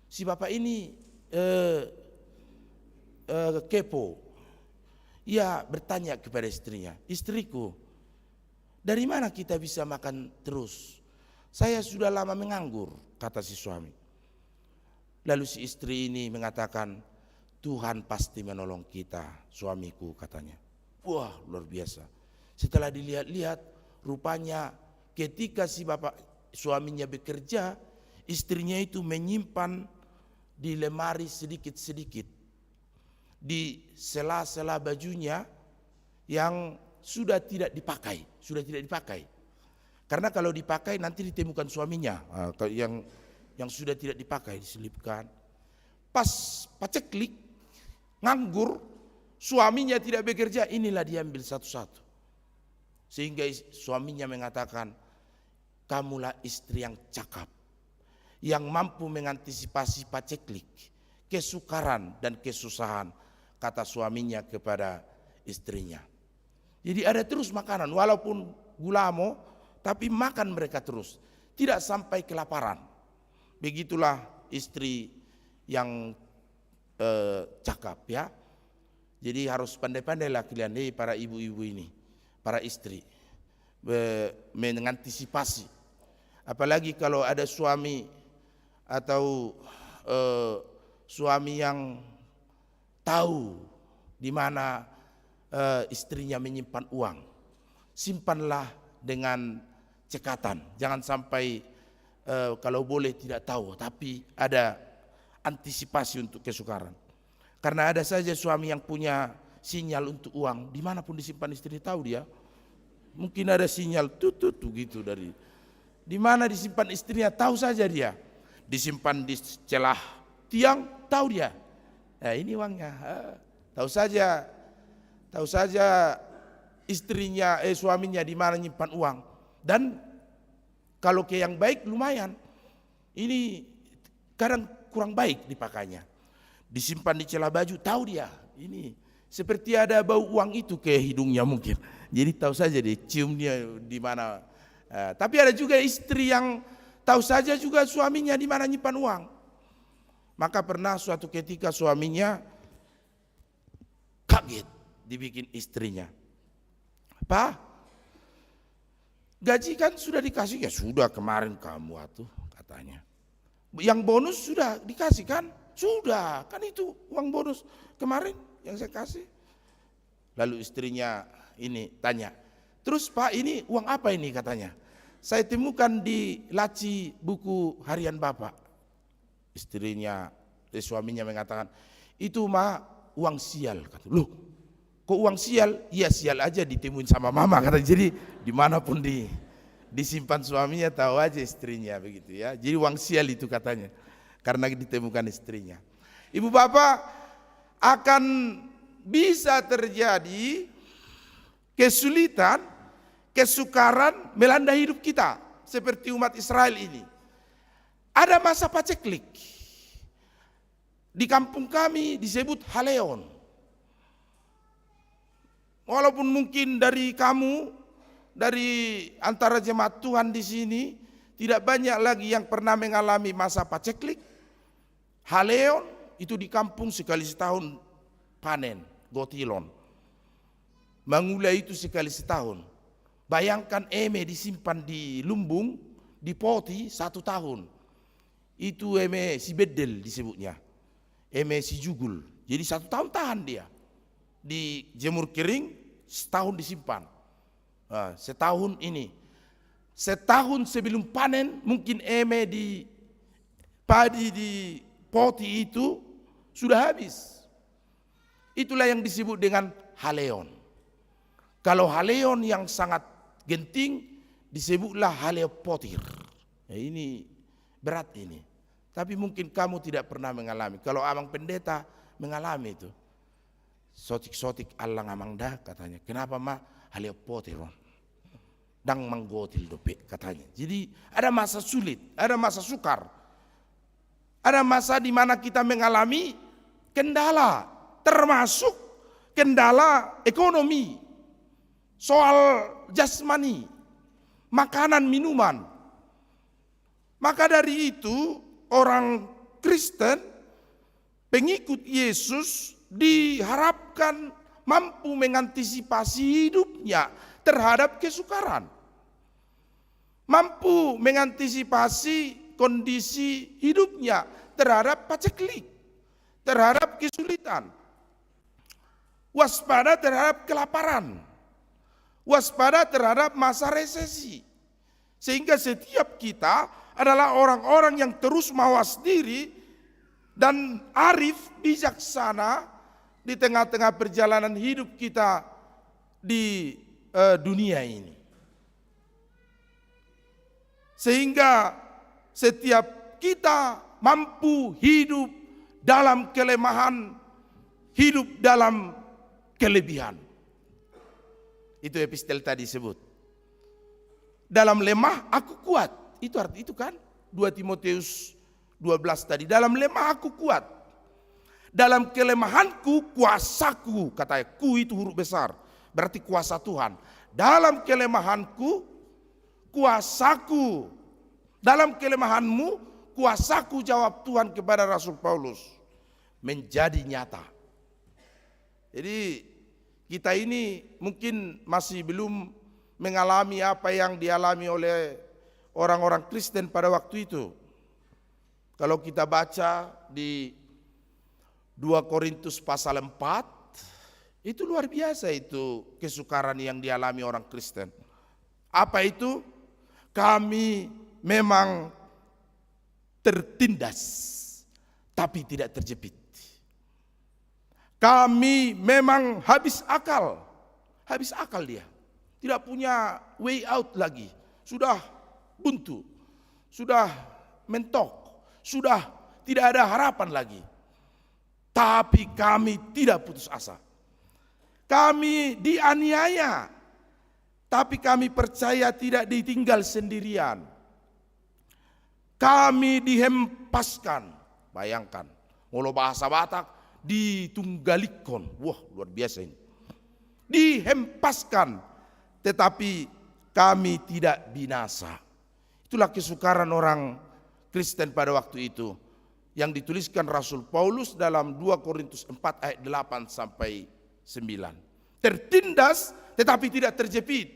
Si bapak ini kepo. Ia bertanya kepada istrinya, istriku, dari mana kita bisa makan terus? Saya sudah lama menganggur, kata si suami. Lalu si istri ini mengatakan, Tuhan pasti menolong kita, suamiku, katanya. Wah, luar biasa. Setelah dilihat-lihat, rupanya ketika si bapak suaminya bekerja, istrinya itu menyimpan di lemari sedikit-sedikit, di sela-sela bajunya yang sudah tidak dipakai. Karena kalau dipakai nanti ditemukan suaminya, yang sudah tidak dipakai diselipkan. Pas paceklik, nganggur, suaminya tidak bekerja, inilah diambil satu-satu. Sehingga suaminya mengatakan, kamulah istri yang cakap, yang mampu mengantisipasi paceklik, kesukaran dan kesusahan, kata suaminya kepada istrinya. Jadi ada terus makanan, walaupun gulamo, tapi makan mereka terus, tidak sampai kelaparan. Begitulah istri yang cakap ya. Jadi harus pandai-pandailah kalian para ibu-ibu ini, para istri, mengantisipasi. Apalagi kalau ada suami atau suami yang tahu di mana istrinya menyimpan uang, simpanlah dengan cekatan. Jangan sampai kalau boleh tidak tahu, tapi ada antisipasi untuk kesukaran. Karena ada saja suami yang punya sinyal untuk uang, dimanapun disimpan istri tahu dia. Mungkin ada sinyal tutut gitu dari di mana disimpan istrinya tahu saja dia. Disimpan di celah tiang tahu dia. Nah, ini uangnya. Tahu saja istrinya suaminya di mana nyimpan uang. Dan kalau ke yang baik lumayan. Ini kadang kurang baik dipakainya. Disimpan di celah baju, tahu dia. Ini seperti ada bau uang itu ke hidungnya mungkin. Jadi tahu saja dia, cium dia di mana. Tapi ada juga istri yang tahu saja juga suaminya di mana nyimpan uang. Maka pernah suatu ketika suaminya kaget dibikin istrinya. Apa? Gaji kan sudah dikasih, ya sudah kemarin kamu atuh katanya. Yang bonus sudah dikasih kan? Sudah, kan itu uang bonus kemarin yang saya kasih. Lalu istrinya ini tanya, terus Pak ini uang apa ini katanya? Saya temukan di laci buku harian Bapak. Suaminya mengatakan, itu mah uang sial. Kata, loh kok uang sial? Iya sial aja ditemuin sama mama. Kata, jadi dimanapun disimpan suaminya tahu aja istrinya begitu ya. Jadi uang sial itu katanya. Karena ditemukan istrinya. Ibu bapak, akan bisa terjadi kesulitan, kesukaran melanda hidup kita. Seperti umat Israel ini. Ada masa paceklik. Di kampung kami disebut haleon. Walaupun mungkin dari kamu, dari antara jemaat Tuhan di sini, tidak banyak lagi yang pernah mengalami masa paceklik. Haleon itu di kampung sekali setahun panen, gotilon. Mangula itu sekali setahun. Bayangkan eme disimpan di lumbung, di poti 1 tahun. Itu eme si bedel disebutnya. Eme si jugul. Jadi 1 tahun tahan dia. Di jemur kering, setahun disimpan. Nah, setahun ini. Setahun sebelum panen mungkin eme di padi di poti itu sudah habis. Itulah yang disebut dengan haleon. Kalau haleon yang sangat genting disebutlah haleopotir. Ya, ini berat ini. Tapi mungkin kamu tidak pernah mengalami. Kalau abang pendeta mengalami itu. Sotik-sotik Allah ngamang dah katanya. Kenapa mah haleopotiron? Dang manggotil dope katanya. Jadi ada masa sulit, ada masa sukar. Ada masa di mana kita mengalami kendala, termasuk kendala ekonomi, soal jasmani, makanan, minuman. Maka dari itu orang Kristen, pengikut Yesus diharapkan mampu mengantisipasi hidupnya terhadap kesukaran. Mampu mengantisipasi kondisi hidupnya terhadap paceklik, terhadap kesulitan. Waspada terhadap kelaparan. Waspada terhadap masa resesi. Sehingga setiap kita adalah orang-orang yang terus mawas diri dan arif, bijaksana di tengah-tengah perjalanan hidup kita di dunia ini. Sehingga setiap kita mampu hidup dalam kelemahan, hidup dalam kelebihan. Itu epistel tadi sebut. Dalam lemah aku kuat. Itu arti itu kan 2 Timotius 12 tadi. Dalam lemah aku kuat. Dalam kelemahanku kuasaku. Katanya ku itu huruf besar. Berarti kuasa Tuhan. Dalam kelemahanku kuasaku. Dalam kelemahanmu kuasaku, jawab Tuhan kepada Rasul Paulus, menjadi nyata. Jadi kita ini mungkin masih belum mengalami apa yang dialami oleh orang-orang Kristen pada waktu itu. Kalau kita baca di 2 Korintus pasal 4, itu luar biasa itu kesukaran yang dialami orang Kristen. Apa itu? Kami memang tertindas, tapi tidak terjepit. Kami memang habis akal dia. Tidak punya way out lagi. Sudah buntu, sudah mentok, sudah tidak ada harapan lagi. Tapi kami tidak putus asa. Kami dianiaya, tapi kami percaya tidak ditinggal sendirian. Kami dihempaskan, bayangkan, kalau bahasa Batak, ditunggalikon. Wah, luar biasa ini. Dihempaskan, tetapi kami tidak binasa. Itulah kesukaran orang Kristen pada waktu itu, yang dituliskan Rasul Paulus dalam 2 Korintus 4 ayat 8 sampai 9. Tertindas tetapi tidak terjepit.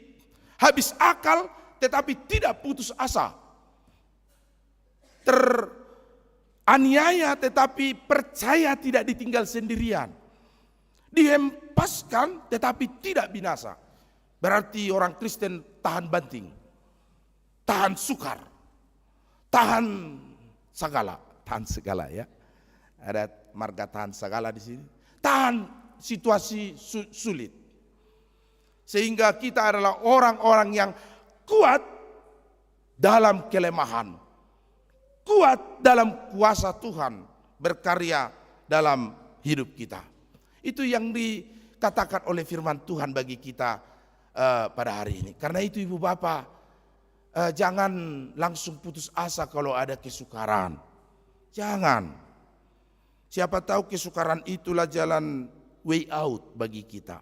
Habis akal tetapi tidak putus asa. Teraniaya tetapi percaya tidak ditinggal sendirian. Dihempaskan tetapi tidak binasa. Berarti orang Kristen tahan banting, tahan sukar, tahan segala ya. Ada marga tahan segala di sini. Tahan situasi sulit. Sehingga kita adalah orang-orang yang kuat dalam kelemahan. Kuat dalam kuasa Tuhan berkarya dalam hidup kita. Itu yang dikatakan oleh firman Tuhan bagi kita pada hari ini. Karena itu ibu bapak, jangan langsung putus asa kalau ada kesukaran. Jangan. Siapa tahu kesukaran itulah jalan way out bagi kita.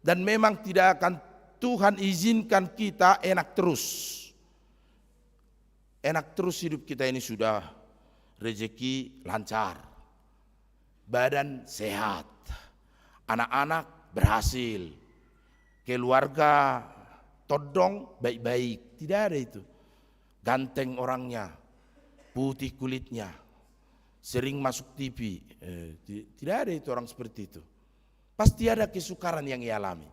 Dan memang tidak akan Tuhan izinkan kita enak terus. Enak terus hidup kita ini, sudah rezeki lancar, badan sehat, anak-anak berhasil, keluarga todong baik-baik. Tidak ada itu. Ganteng orangnya, putih kulitnya, sering masuk TV. Tidak ada itu orang seperti itu. Pasti ada kesukaran yang ia alami.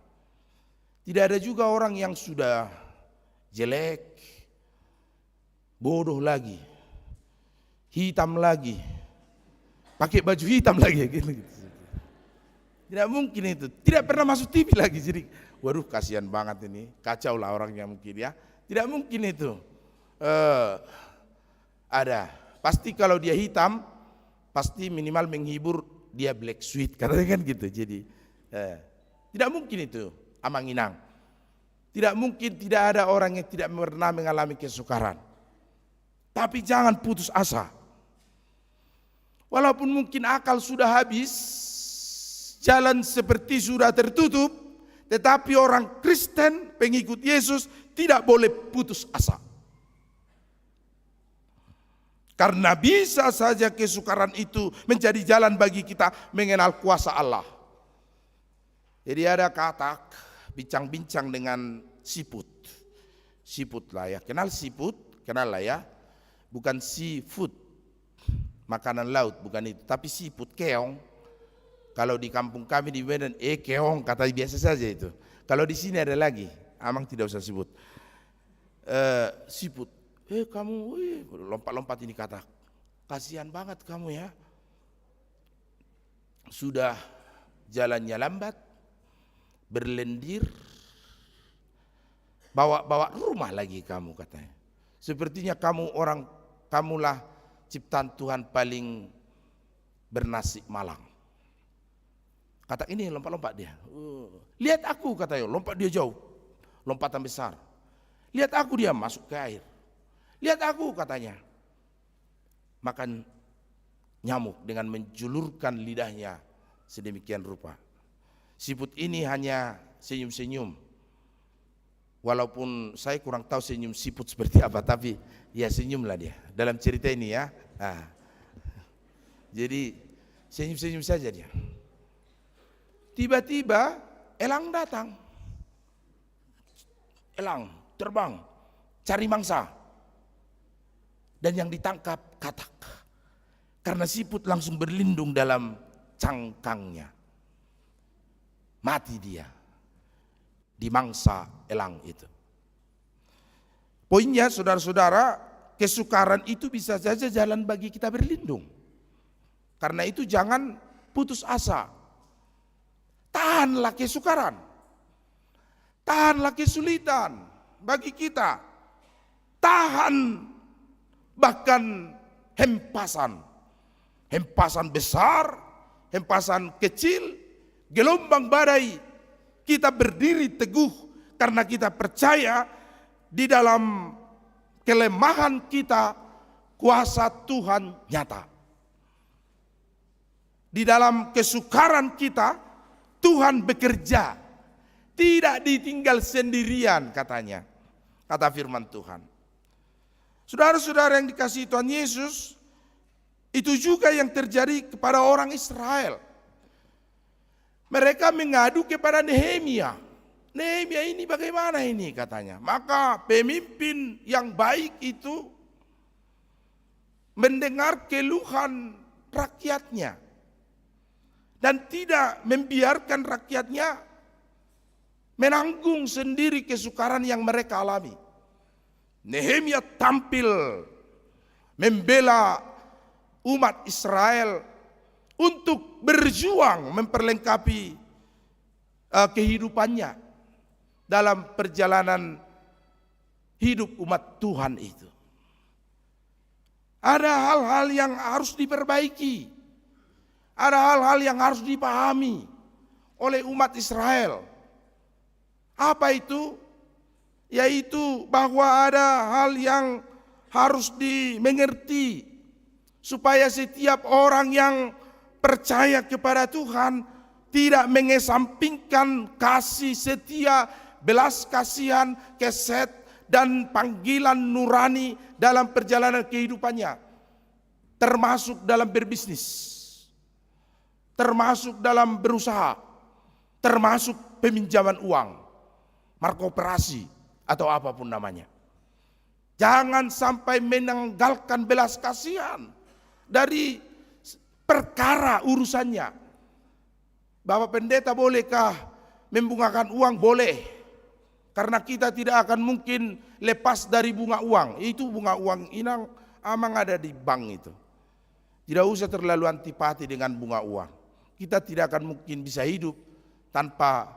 Tidak ada juga orang yang sudah jelek, bodoh lagi, hitam lagi, pakai baju hitam lagi gitu. Tidak mungkin itu. Tidak pernah masuk TV lagi. Jadi waduh kasihan banget ini. Kacau lah orangnya mungkin ya. Tidak mungkin itu. Ada. Pasti kalau dia hitam, pasti minimal menghibur dia black sweet. Katanya kan gitu. Jadi tidak mungkin itu amang-inang. Tidak mungkin tidak ada orang yang tidak pernah mengalami kesukaran. Tapi jangan putus asa. Walaupun mungkin akal sudah habis, jalan seperti sudah tertutup, tetapi orang Kristen, pengikut Yesus, tidak boleh putus asa. Karena bisa saja kesukaran itu menjadi jalan bagi kita mengenal kuasa Allah. Jadi ada katak, bincang-bincang dengan siput. Siput lah ya, kenal siput, kenal lah ya. Bukan seafood, makanan laut, bukan itu. Tapi siput, keong. Kalau di kampung kami di Medan, keong, kata biasa saja itu. Kalau di sini ada lagi, amang tidak usah sebut. Siput, kamu lompat-lompat ini kata. Kasihan banget kamu ya. Sudah jalannya lambat, berlendir, bawa rumah lagi kamu katanya. Sepertinya kamulah ciptaan Tuhan paling bernasib malang. Kata ini lompat-lompat dia. Lihat aku, katanya, lompat dia jauh. Lompatan besar. Lihat aku, dia masuk ke air. Lihat aku, katanya. Makan nyamuk dengan menjulurkan lidahnya sedemikian rupa. Siput ini hanya senyum-senyum. Walaupun saya kurang tahu senyum siput seperti apa, tapi ya senyumlah dia. Dalam cerita ini ya. Jadi senyum-senyum saja dia. Tiba-tiba elang datang. Elang terbang cari mangsa. Dan yang ditangkap katak. Karena siput langsung berlindung dalam cangkangnya. Mati dia. Dimangsa elang itu. Poinnya saudara-saudara, kesukaran itu bisa saja jalan bagi kita berlindung. Karena itu jangan putus asa. Tahanlah kesukaran. Tahanlah kesulitan bagi kita. Tahan bahkan hempasan. Hempasan besar, hempasan kecil, gelombang badai. Kita berdiri teguh karena kita percaya di dalam kelemahan kita kuasa Tuhan nyata. Di dalam kesukaran kita Tuhan bekerja. Tidak ditinggal sendirian katanya. Kata firman Tuhan. Saudara-saudara yang dikasihi Tuhan Yesus, itu juga yang terjadi kepada orang Israel. Mereka mengadu kepada Nehemia. Nehemia ini bagaimana ini katanya. Maka pemimpin yang baik itu mendengar keluhan rakyatnya. Dan tidak membiarkan rakyatnya menanggung sendiri kesukaran yang mereka alami. Nehemia tampil membela umat Israel untuk berjuang memperlengkapi kehidupannya dalam perjalanan hidup umat Tuhan itu. Ada hal-hal yang harus diperbaiki. Ada hal-hal yang harus dipahami oleh umat Israel. Apa itu? Yaitu bahwa ada hal yang harus dimengerti supaya setiap orang yang percaya kepada Tuhan tidak mengesampingkan kasih setia, belas kasihan, keset dan panggilan nurani dalam perjalanan kehidupannya, termasuk dalam berbisnis, termasuk dalam berusaha, termasuk peminjaman uang, markoperasi atau apapun namanya. Jangan sampai menanggalkan belas kasihan dari perkara urusannya. Bapak pendeta bolehkah membungakan uang? Boleh. Karena kita tidak akan mungkin lepas dari bunga uang. Itu bunga uang inang amang ada di bank itu. Tidak usah terlalu antipati dengan bunga uang. Kita tidak akan mungkin bisa hidup tanpa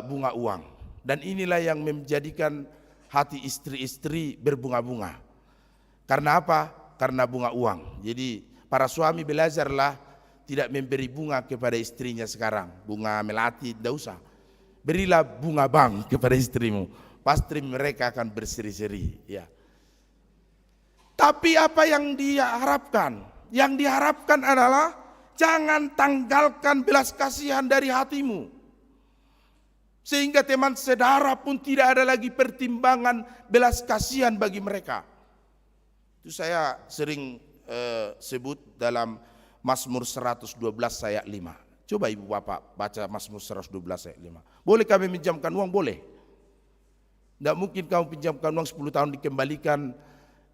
bunga uang. Dan inilah yang menjadikan hati istri-istri berbunga-bunga. Karena apa? Karena bunga uang. Jadi para suami belajarlah tidak memberi bunga kepada istrinya sekarang. Bunga melati tidak usah. Berilah bunga bank kepada istrimu. Pasti mereka akan berseri-seri. Ya. Tapi apa yang diharapkan? Yang diharapkan adalah jangan tanggalkan belas kasihan dari hatimu. Sehingga teman saudara pun tidak ada lagi pertimbangan belas kasihan bagi mereka. Itu saya sering sebut dalam Mazmur 112 ayat 5. Coba ibu bapak baca Mazmur 112 ayat 5. Boleh kami pinjamkan uang? Boleh. Tidak mungkin kamu pinjamkan uang 10 tahun dikembalikan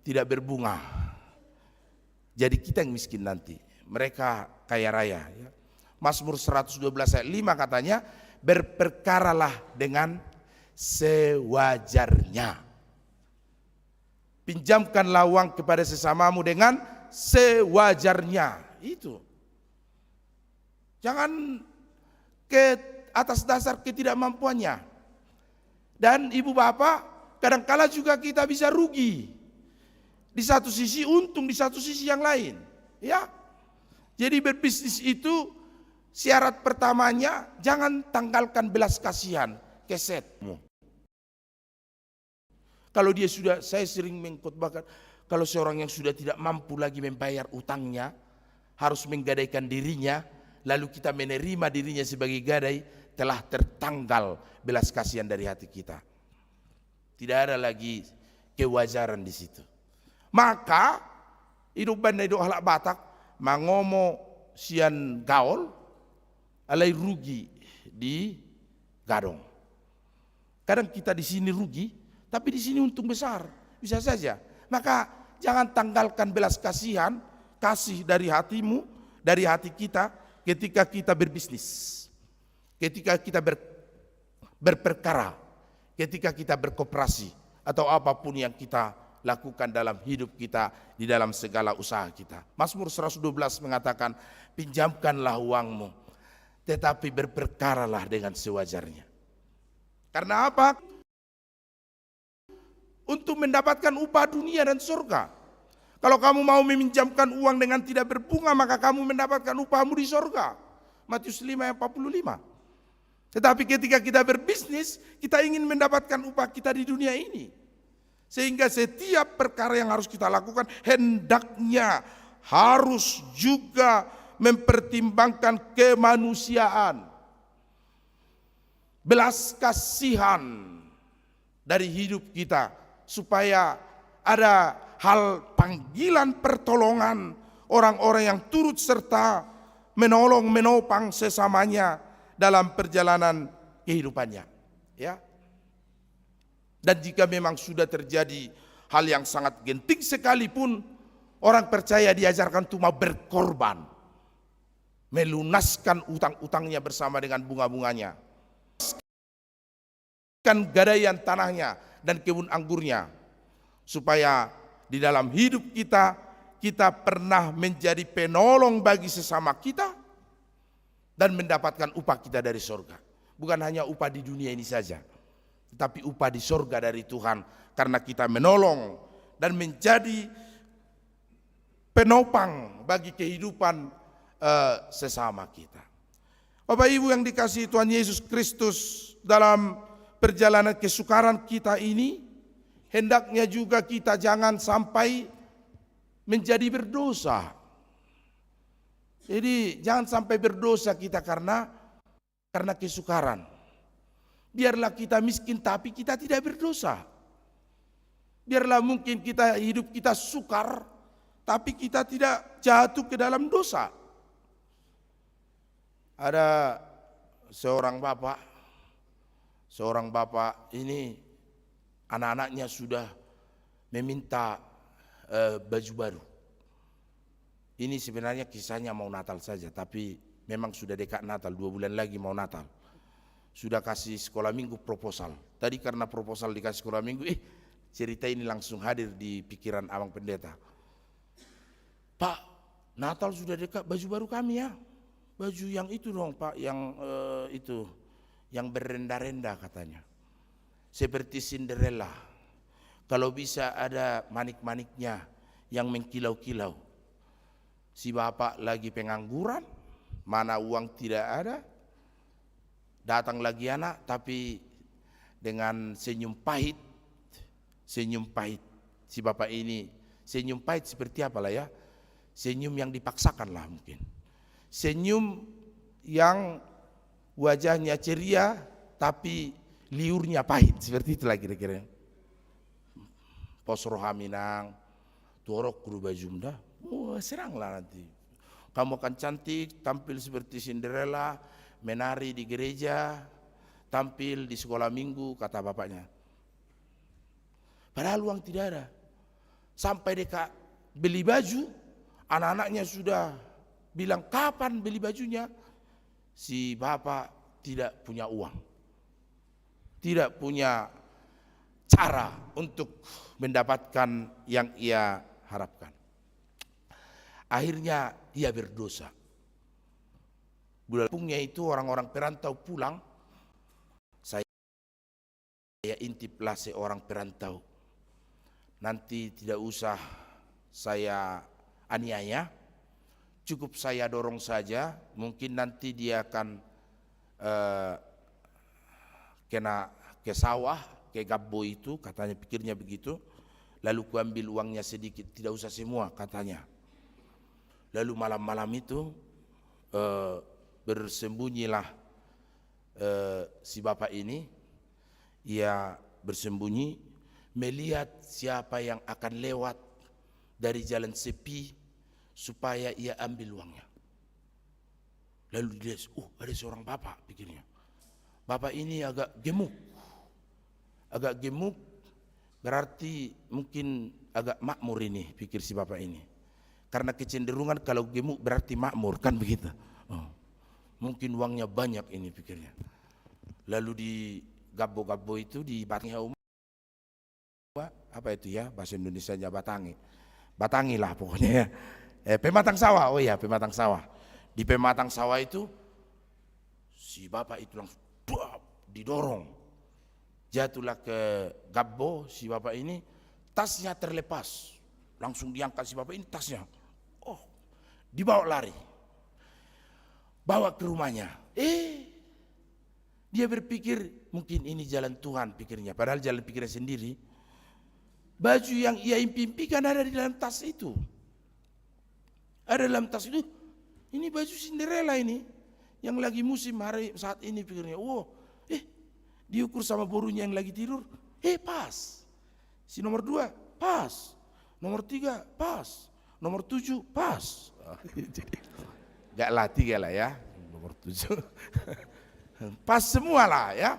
tidak berbunga. Jadi kita yang miskin nanti. Mereka kaya raya. Mazmur 112 ayat 5 katanya, berperkaralah dengan sewajarnya. Pinjamkanlah uang kepada sesamamu dengan sewajarnya. Itu. Jangan ke atas dasar ketidakmampuannya. Dan ibu bapak, kadangkala juga kita bisa rugi. Di satu sisi untung, di satu sisi yang lain. Ya. Jadi berbisnis itu Syarat pertamanya, jangan tanggalkan belas kasihan kesetmu. Kalau dia sudah, saya sering mengkhotbahkan, kalau seorang yang sudah tidak mampu lagi membayar utangnya, harus menggadaikan dirinya, lalu kita menerima dirinya sebagai gadai, telah tertanggal belas kasihan dari hati kita. Tidak ada lagi kewajaran di situ. Maka hidup bandai hidup halak Batak mangomo sian gaul alai rugi di gadong. Kadang kita di sini rugi, tapi di sini untung besar, bisa saja. Maka jangan tanggalkan belas kasihan, kasih dari hatimu, dari hati kita ketika kita berbisnis, ketika kita berperkara, ketika kita berkoperasi, atau apapun yang kita lakukan dalam hidup kita, di dalam segala usaha kita. Mazmur 112 mengatakan, pinjamkanlah uangmu, tetapi berperkaralah dengan sewajarnya. Karena apa? Untuk mendapatkan upah dunia dan surga. Kalau kamu mau meminjamkan uang dengan tidak berbunga, maka kamu mendapatkan upahmu di surga. Matius 5 ayat 45. Tetapi ketika kita berbisnis, kita ingin mendapatkan upah kita di dunia ini. Sehingga setiap perkara yang harus kita lakukan, hendaknya harus juga mempertimbangkan kemanusiaan, belas kasihan dari hidup kita, supaya ada hal panggilan pertolongan orang-orang yang turut serta menolong menopang sesamanya dalam perjalanan kehidupannya, ya. Dan jika memang sudah terjadi hal yang sangat genting sekalipun, orang percaya diajarkan untuk mau berkorban, melunaskan utang-utangnya bersama dengan bunga-bunganya, kan gadaian tanahnya dan kebun anggurnya, supaya di dalam hidup kita, kita pernah menjadi penolong bagi sesama kita dan mendapatkan upah kita dari surga. Bukan hanya upah di dunia ini saja, tetapi upah di surga dari Tuhan, karena kita menolong dan menjadi penopang bagi kehidupan sesama kita. Bapak Ibu yang dikasihi Tuhan Yesus Kristus, dalam perjalanan kesukaran kita ini, hendaknya juga kita jangan sampai menjadi berdosa. Jadi jangan sampai berdosa kita karena kesukaran. Biarlah kita miskin tapi kita tidak berdosa. Biarlah mungkin kita hidup kita sukar tapi kita tidak jatuh ke dalam dosa. Ada seorang bapak ini anak-anaknya sudah meminta baju baru. Ini sebenarnya kisahnya mau Natal saja, tapi memang sudah dekat Natal, 2 bulan lagi mau Natal. Sudah kasih sekolah minggu proposal. Tadi karena proposal dikasih sekolah minggu, cerita ini langsung hadir di pikiran Abang Pendeta. Pak, Natal sudah dekat, baju baru kami ya. Baju yang itu dong Pak, yang itu, yang berrendah-rendah katanya. Seperti Cinderella. Kalau bisa ada manik-maniknya yang mengkilau-kilau. Si bapak lagi pengangguran, mana uang tidak ada. Datang lagi anak tapi dengan senyum pahit. Si bapak ini senyum pahit seperti apalah ya? Senyum yang dipaksakan lah mungkin. Senyum yang wajahnya ceria tapi liurnya pahit, seperti itulah kira-kira. Pos rohaminang, tuorok kudu bajumda, seranglah nanti. Kamu akan cantik, tampil seperti Cinderella, menari di gereja, tampil di sekolah minggu, kata bapaknya. Padahal uang tidak ada. Sampai dekat beli baju, anak-anaknya sudah bilang kapan beli bajunya. Si bapak tidak punya uang, tidak punya cara untuk mendapatkan yang ia harapkan. Akhirnya ia berdosa. Kampungnya itu orang-orang perantau pulang, saya intiplah seorang perantau. Nanti tidak usah saya aniaya, cukup saya dorong saja, mungkin nanti dia akan kena ke sawah, ke gabbo itu, katanya pikirnya begitu. Lalu kuambil uangnya sedikit, tidak usah semua katanya. Lalu malam-malam itu bersembunyilah si bapak ini, ia bersembunyi melihat siapa yang akan lewat dari jalan sepi supaya ia ambil uangnya. Lalu dia, ada seorang bapak pikirnya. Bapak ini agak gemuk. Agak gemuk berarti mungkin agak makmur ini, pikir si bapak ini. Karena kecenderungan kalau gemuk berarti makmur, kan begitu. Mungkin uangnya banyak ini pikirnya. Lalu di gabbo-gabbo itu di batangi apa itu ya, bahasa Indonesianya batangi lah pokoknya ya. Pematang sawah, pematang sawah. Di pematang sawah itu si bapak itu langsung didorong, jatuhlah ke gabbo si bapak ini, tasnya terlepas, langsung diangkat si bapak ini tasnya, dibawa lari, bawa ke rumahnya. Dia berpikir mungkin ini jalan Tuhan pikirnya, padahal jalan pikirnya sendiri. Baju yang ia impikan ada di dalam tas itu. Ada dalam tas itu. Ini baju Cinderella ini yang lagi musim hari saat ini pikirnya. Diukur sama borunya yang lagi tidur. Pas. Si nomor 2 pas. Nomor 3 pas. Nomor 7 pas. Gak lah 3 lah ya. Nomor 7. Pas semua lah ya.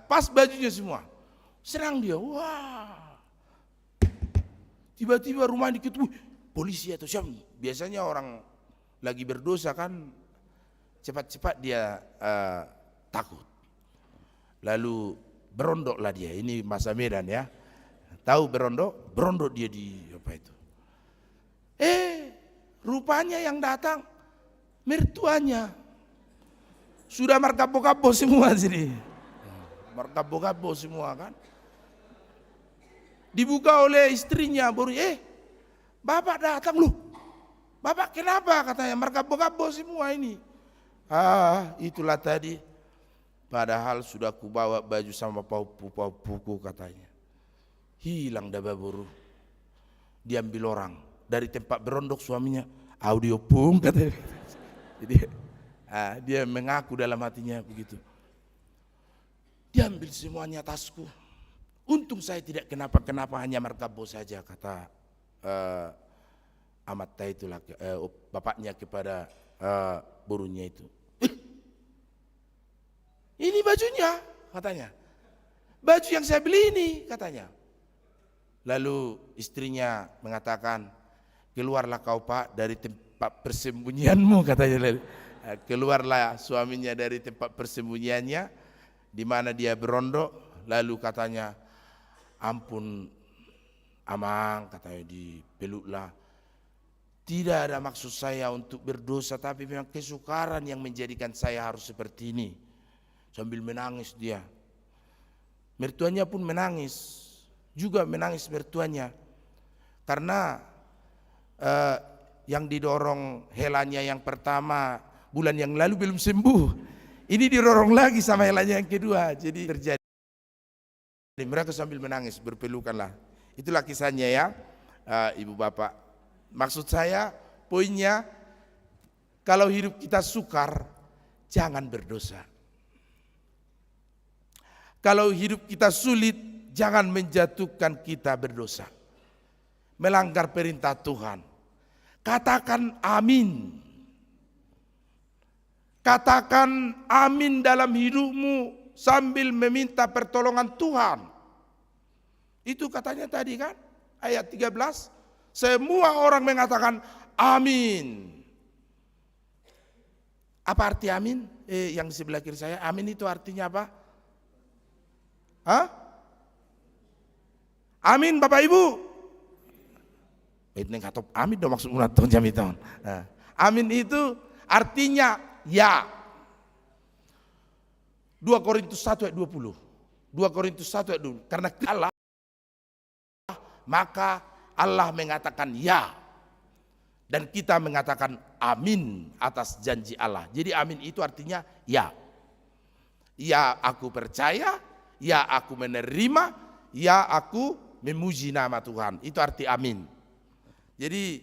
Pas bajunya semua. Serang dia. Tiba-tiba rumah dikit, polisi atau siapa? Biasanya orang lagi berdosa kan cepat-cepat dia takut. Lalu berondoklah dia. Ini masa Medan ya. Tahu berondok? Berondok dia di apa itu? Rupanya yang datang mertuanya. Sudah markabo-kabo semua sini. Markabo-kabo semua kan. Dibuka oleh istrinya, baru bapak datang loh. Bapak kenapa katanya, markabo-kabo semua ini. Itulah tadi. Padahal sudah kubawa baju sama puku katanya. Hilang dah baburu. Diambil orang dari tempat berondok suaminya. Audio pung katanya. Jadi dia mengaku dalam hatinya begitu. Diambil semuanya tasku. Untung saya tidak kenapa-kenapa, hanya markabo saja, kata Amatta itulah bapaknya kepada burunya itu. Ini bajunya katanya. Baju yang saya beli ini katanya. Lalu istrinya mengatakan, keluarlah kau Pak dari tempat persembunyianmu katanya. Keluarlah suaminya dari tempat persembunyiannya di mana dia berondok. Lalu katanya, ampun Amang, katanya, dipeluklah. Tidak ada maksud saya untuk berdosa, tapi memang kesukaran yang menjadikan saya harus seperti ini. Sambil menangis dia. Mertuanya pun menangis, juga menangis mertuanya. Karena yang didorong helanya yang pertama bulan yang lalu belum sembuh. Ini didorong lagi sama helanya yang kedua, jadi terjadi. Mereka sambil menangis, berpelukanlah. Itulah kisahnya ya, ibu bapak. Maksud saya, poinnya, kalau hidup kita sukar, jangan berdosa. Kalau hidup kita sulit, jangan menjatuhkan kita berdosa. Melanggar perintah Tuhan. Katakan amin. Katakan amin dalam hidupmu sambil meminta pertolongan Tuhan. Itu katanya tadi kan, ayat 13, semua orang mengatakan amin. Apa arti amin? Yang di sebelah kiri saya, amin itu artinya apa? Amin Bapak Ibu. Itu nggak amin dong maksud unaton jamiton. Amin itu artinya ya. 2 Korintus 1 ayat 20. 2 Korintus 1 ayat 20. Karena Allah, maka Allah mengatakan ya. Dan kita mengatakan amin atas janji Allah. Jadi amin itu artinya ya. Ya aku percaya, ya aku menerima, ya aku memuji nama Tuhan. Itu arti amin. Jadi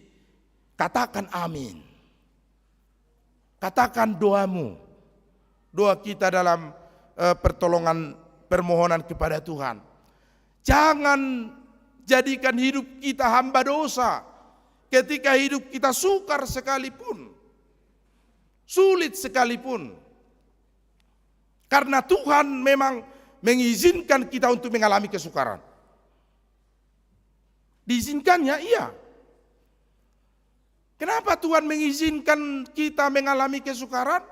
katakan amin. Katakan doamu. Doa kita dalam pertolongan permohonan kepada Tuhan. Jangan jadikan hidup kita hamba dosa. Ketika hidup kita sukar sekalipun, sulit sekalipun. Karena Tuhan memang mengizinkan kita untuk mengalami kesukaran. Diizinkannya iya. Kenapa Tuhan mengizinkan kita mengalami kesukaran?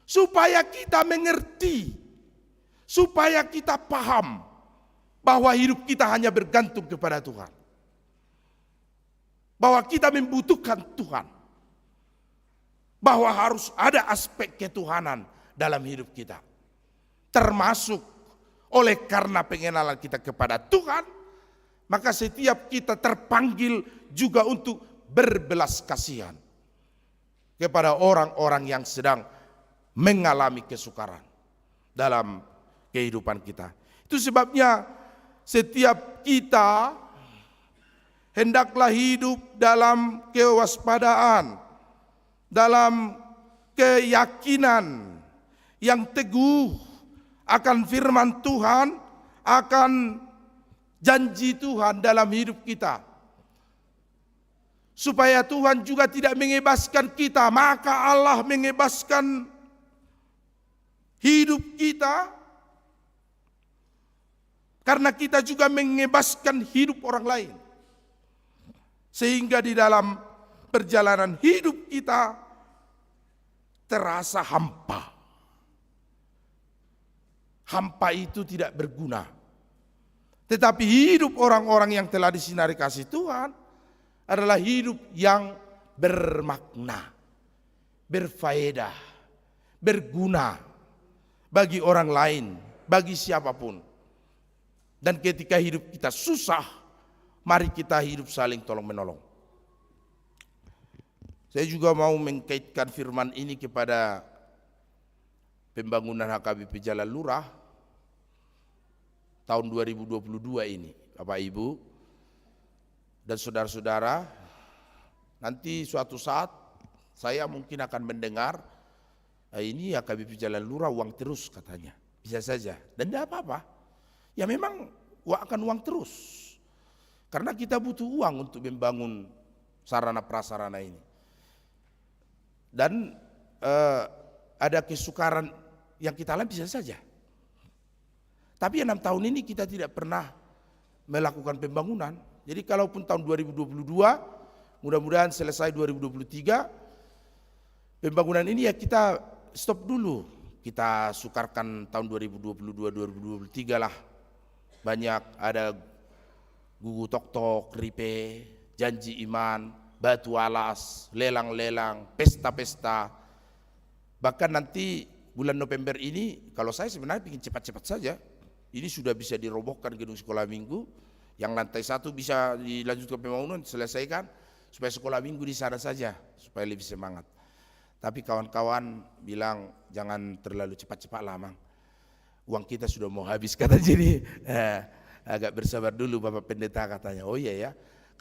Supaya kita mengerti, supaya kita paham bahwa hidup kita hanya bergantung kepada Tuhan. Bahwa kita membutuhkan Tuhan. Bahwa harus ada aspek ketuhanan dalam hidup kita. Termasuk oleh karena pengenalan kita kepada Tuhan, maka setiap kita terpanggil juga untuk berbelas kasihan kepada orang-orang yang sedang mengalami kesukaran dalam kehidupan kita. Itu sebabnya setiap kita hendaklah hidup dalam kewaspadaan, dalam keyakinan yang teguh akan firman Tuhan, akan janji Tuhan dalam hidup kita. Supaya Tuhan juga tidak mengebaskan kita, maka Allah mengebaskan hidup kita, karena kita juga mengebaskan hidup orang lain. Sehingga di dalam perjalanan hidup kita terasa hampa. Hampa itu tidak berguna. Tetapi hidup orang-orang yang telah disinari kasih Tuhan adalah hidup yang bermakna, berfaedah, berguna bagi orang lain, bagi siapapun. Dan ketika hidup kita susah, mari kita hidup saling tolong menolong. Saya juga mau mengkaitkan firman ini kepada pembangunan HKBP Jalan Lurah tahun 2022 ini, Bapak Ibu dan saudara-saudara. Nanti suatu saat saya mungkin akan mendengar ini HKBP Jalan Lurah uang terus katanya. Bisa saja, dan tidak apa-apa. Ya memang akan uang terus. Karena kita butuh uang untuk membangun sarana prasarana ini. Dan ada kesukaran yang kita alami bisa saja. Tapi 6 tahun ini kita tidak pernah melakukan pembangunan. Jadi kalaupun tahun 2022, mudah-mudahan selesai 2023, pembangunan ini ya kita stop dulu. Kita sukarkan tahun 2022-2023 lah. Banyak ada gugu tok-tok, ripe, janji iman, batu alas, lelang-lelang, pesta-pesta. Bahkan nanti bulan November ini, kalau saya sebenarnya ingin cepat-cepat saja. Ini sudah bisa dirobohkan gedung sekolah minggu, yang lantai 1 bisa dilanjutkan pembangunan, selesaikan, supaya sekolah minggu di sana saja, supaya lebih semangat. Tapi kawan-kawan bilang jangan terlalu cepat-cepat lah, Mang. Uang kita sudah mau habis, kata jadi agak bersabar dulu Bapak Pendeta katanya. Oh iya ya,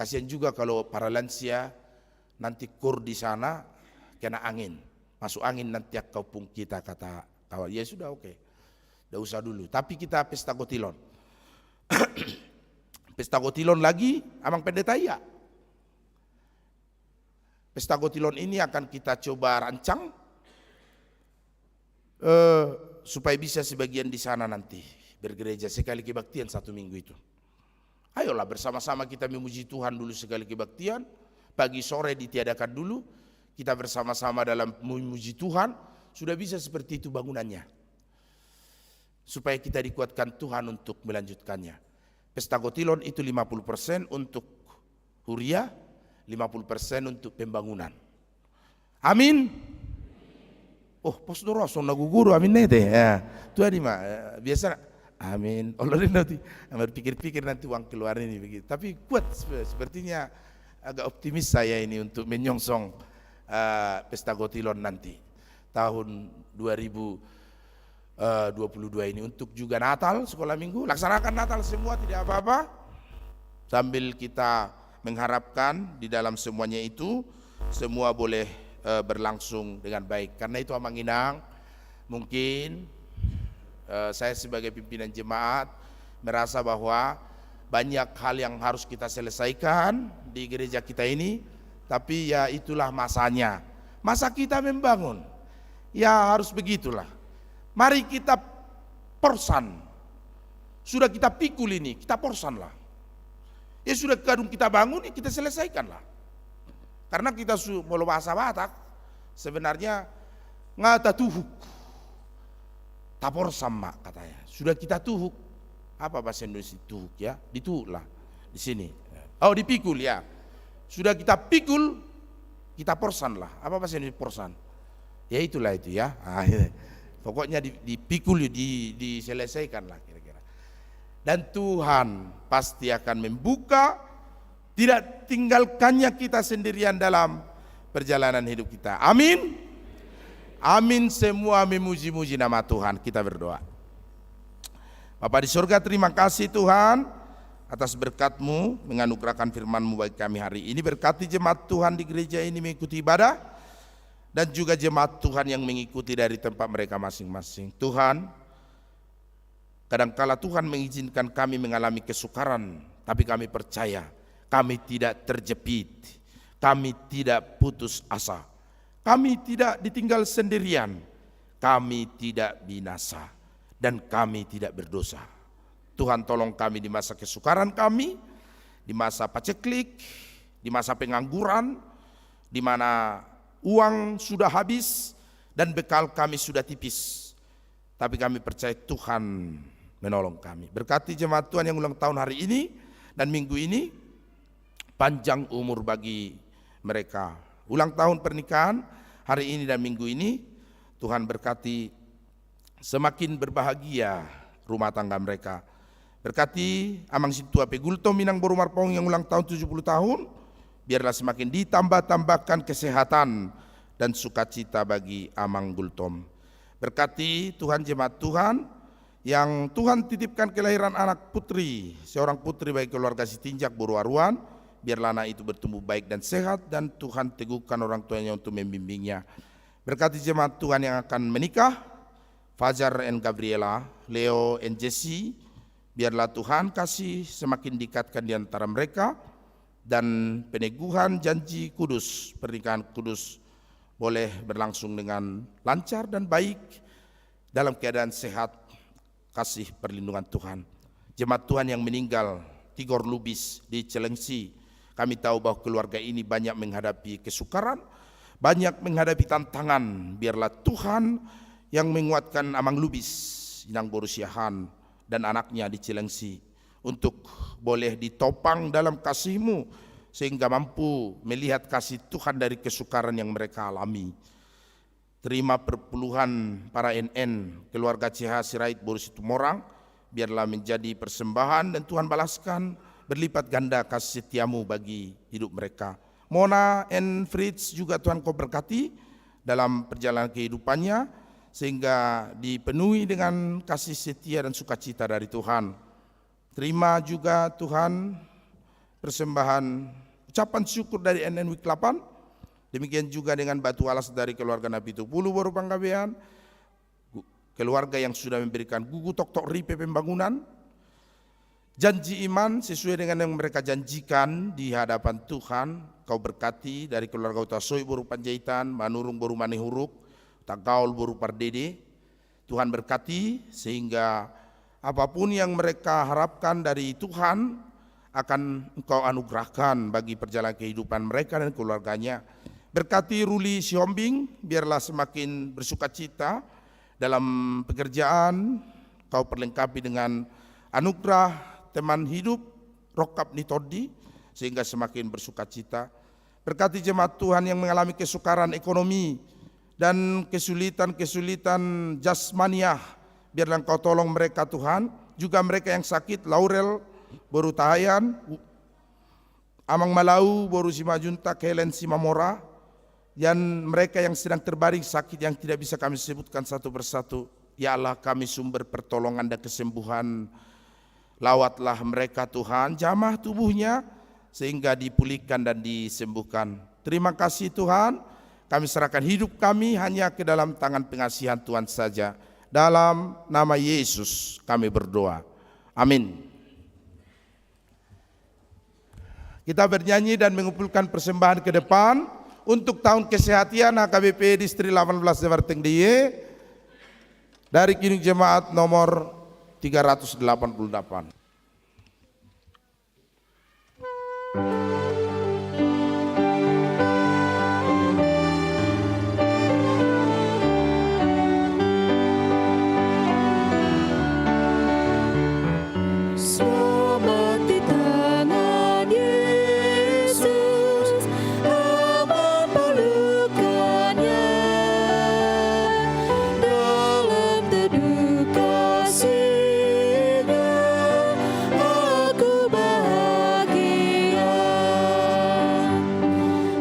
kasihan juga kalau para lansia nanti kur di sana kena angin, masuk angin nanti kampung kita, kata kawan. Ya sudah oke, tidak usah dulu. Tapi kita pesta kotilon, pesta kotilon lagi, Amang Pendeta iya. Pesta kotilon ini akan kita coba rancang supaya bisa sebagian di sana nanti bergereja sekali kebaktian 1 minggu itu. Ayolah bersama-sama kita memuji Tuhan dulu sekali kebaktian. Pagi sore ditiadakan dulu, kita bersama-sama dalam memuji Tuhan. Sudah bisa seperti itu bangunannya, supaya kita dikuatkan Tuhan untuk melanjutkannya. Pesta kotilon itu 50% untuk huria, 50% untuk pembangunan. Amin. Oh, pos doroso naguguru amin nete ya. Tuhan ini mah biasa amin. Allah nanti pikir-pikir nanti uang keluar ini begitu. Tapi kuat sepertinya agak optimis saya ini untuk menyongsong pesta Gotilon nanti tahun 2022 ini, untuk juga Natal, sekolah minggu, laksanakan Natal semua tidak apa-apa, sambil kita mengharapkan di dalam semuanya itu semua boleh berlangsung dengan baik. Karena itu Amang Inang, mungkin saya sebagai pimpinan jemaat merasa bahwa banyak hal yang harus kita selesaikan di gereja kita ini, tapi ya itulah masanya. Masa kita membangun, ya harus begitulah. Mari kita porsan. Sudah kita pikul ini, kita porsan lah. Ya sudah kadung kita bangun, ya kita selesaikan lah. Karena kita mau bahasa Batak, sebenarnya ngata tuhuk, tapor sama katanya. Sudah kita tuhuk, apa bahasa Indonesia tuhuk ya? Dituhuk lah di sini. Oh dipikul ya. Sudah kita pikul, kita porsan lah. Apa bahasa Indonesia porsan? Ya itulah itu ya. Pokoknya dipikul, diselesaikan lah kira-kira. Dan Tuhan pasti akan membuka. Tidak tinggalkannya kita sendirian dalam perjalanan hidup kita. Amin. Amin, semua memuji-muji nama Tuhan. Kita berdoa. Bapa di surga, terima kasih Tuhan atas berkat-Mu menganugerahkan firman-Mu bagi kami hari ini. Berkati jemaat Tuhan di gereja ini mengikuti ibadah, dan juga jemaat Tuhan yang mengikuti dari tempat mereka masing-masing. Tuhan, kadangkala Tuhan mengizinkan kami mengalami kesukaran, tapi kami percaya kami tidak terjepit, kami tidak putus asa, kami tidak ditinggal sendirian, kami tidak binasa, dan kami tidak berdosa. Tuhan tolong kami di masa kesukaran kami, di masa paceklik, di masa pengangguran, di mana uang sudah habis dan bekal kami sudah tipis. Tapi kami percaya Tuhan menolong kami. Berkati jemaat Tuhan yang ulang tahun hari ini dan minggu ini, panjang umur bagi mereka. Ulang tahun pernikahan hari ini dan minggu ini, Tuhan berkati semakin berbahagia rumah tangga mereka. Berkati Amang Situa Pegulto Minang Borumarpong yang ulang tahun 70 tahun, biarlah semakin ditambah-tambahkan kesehatan dan sukacita bagi Amang Gultom. Berkati Tuhan jemaat Tuhan yang Tuhan titipkan kelahiran anak putri, seorang putri bagi keluarga Sitinjak Boruaruan. Biarlah anak itu bertumbuh baik dan sehat, dan Tuhan teguhkan orang tuanya untuk membimbingnya. Berkati jemaat Tuhan yang akan menikah, Fajar and Gabriela, Leo and Jesse, biarlah Tuhan kasih semakin dikatkan di antara mereka, dan peneguhan janji kudus, pernikahan kudus boleh berlangsung dengan lancar dan baik dalam keadaan sehat, kasih perlindungan Tuhan. Jemaat Tuhan yang meninggal Tigor Lubis di Celengsi, kami tahu bahwa keluarga ini banyak menghadapi kesukaran, banyak menghadapi tantangan. Biarlah Tuhan yang menguatkan Amang Lubis, Inang Borusiahan, dan anaknya di Cilengsi untuk boleh ditopang dalam kasih-Mu, sehingga mampu melihat kasih Tuhan dari kesukaran yang mereka alami. Terima perpuluhan para NN, keluarga CH Sirait Borusitumorang, biarlah menjadi persembahan dan Tuhan balaskan berlipat ganda kasih setia-Mu bagi hidup mereka. Mona and Fritz juga Tuhan Kau berkati dalam perjalanan kehidupannya, sehingga dipenuhi dengan kasih setia dan sukacita dari Tuhan. Terima juga Tuhan persembahan ucapan syukur dari NN Week 8. Demikian juga dengan batu alas dari keluarga Nabi Tupulu Boru Panggabean, keluarga yang sudah memberikan gugu tok-tok ripe pembangunan. Janji iman sesuai dengan yang mereka janjikan di hadapan Tuhan, Kau berkati dari keluarga Utasoi Boru Panjaitan, Manurung Boru Manihuruk, Tagaul Boru Pardede. Tuhan berkati sehingga apapun yang mereka harapkan dari Tuhan akan Engkau anugerahkan bagi perjalanan kehidupan mereka dan keluarganya. Berkati Ruli Siombing, biarlah semakin bersukacita dalam pekerjaan, Kau perlengkapi dengan anugerah teman hidup, Rokap Nitodi, sehingga semakin bersukacita. Berkati jemaat Tuhan yang mengalami kesukaran ekonomi dan kesulitan-kesulitan jasmaniah, biarlah Engkau tolong mereka Tuhan. Juga mereka yang sakit, Laurel Boru Tahayan, Amang Malau, Boru Simajuntak, Helen Simamora, dan mereka yang sedang terbaring sakit yang tidak bisa kami sebutkan satu persatu. Ya Allah, kami sumber pertolongan dan kesembuhan. Lawatlah mereka Tuhan, jamah tubuhnya sehingga dipulihkan dan disembuhkan. Terima kasih Tuhan, kami serahkan hidup kami hanya ke dalam tangan pengasihan Tuhan saja. Dalam nama Yesus kami berdoa. Amin. Kita bernyanyi dan mengumpulkan persembahan ke depan untuk tahun kesehatan HKBP Distrik 18 Jabarteng DIY dari Kinung Jemaat nomor 388. Selamat di tangan Yesus, aman pelukannya, dalam teduh kasih-Nya aku bahagia.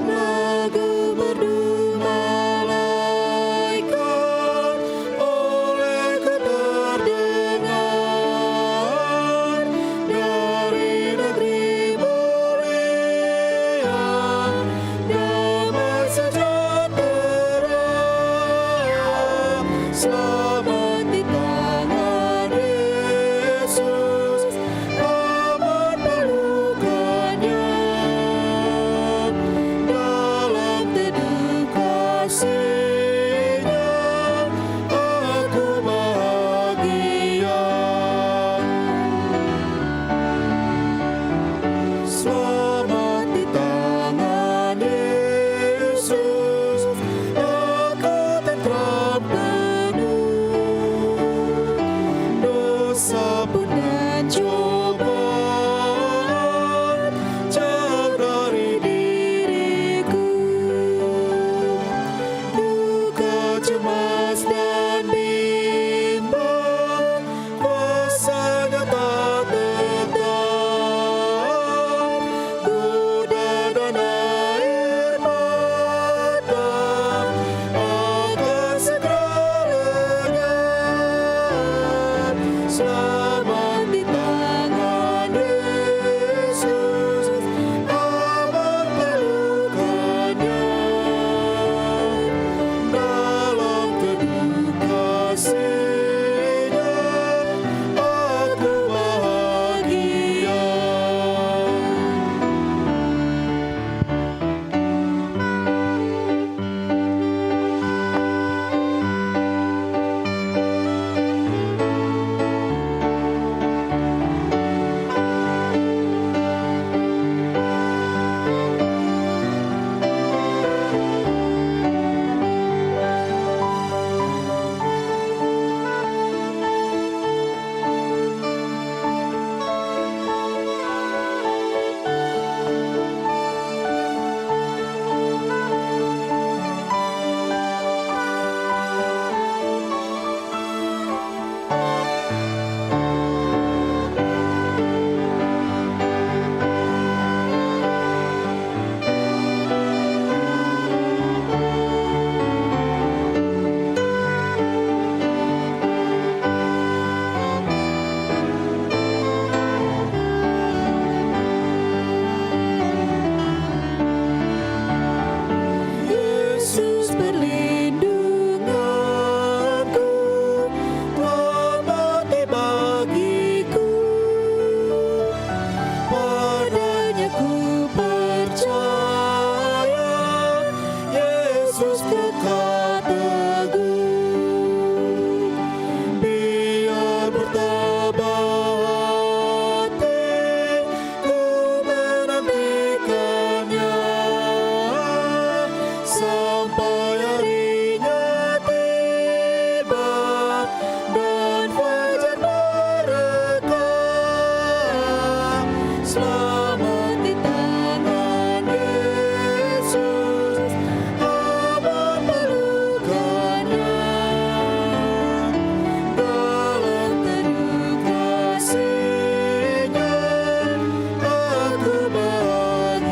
Lagu merdu malaikat olehku terdengar dari negeri mulia, damai sejahtera. Selamat di tangan Yesus, aman pelukannya, dalam teduh kasih-Nya aku bahagia. Selamat di tangan Yesus, aku tentram penuh. Dosa pun dan cobaan jauh dari diriku. Duka, cemas dan bimbang, kuasa-Nya tak tetap. Kuda dan air mata akan segera lenyap. Selamat di tangan Yesus, aman pelukannya, dalam teduh kasih-Nya aku bahagia. Yesus berlindung aku, telah mati bagiku. Padanya ku percaya, Yesus kekal teguh. Biar bertabah hati, ku menantikannya sampai harinya tiba dan fajar berkah. Selamat di tangan Yesus, aman pelukannya, dalam teduh kasih-Nya aku bahagia.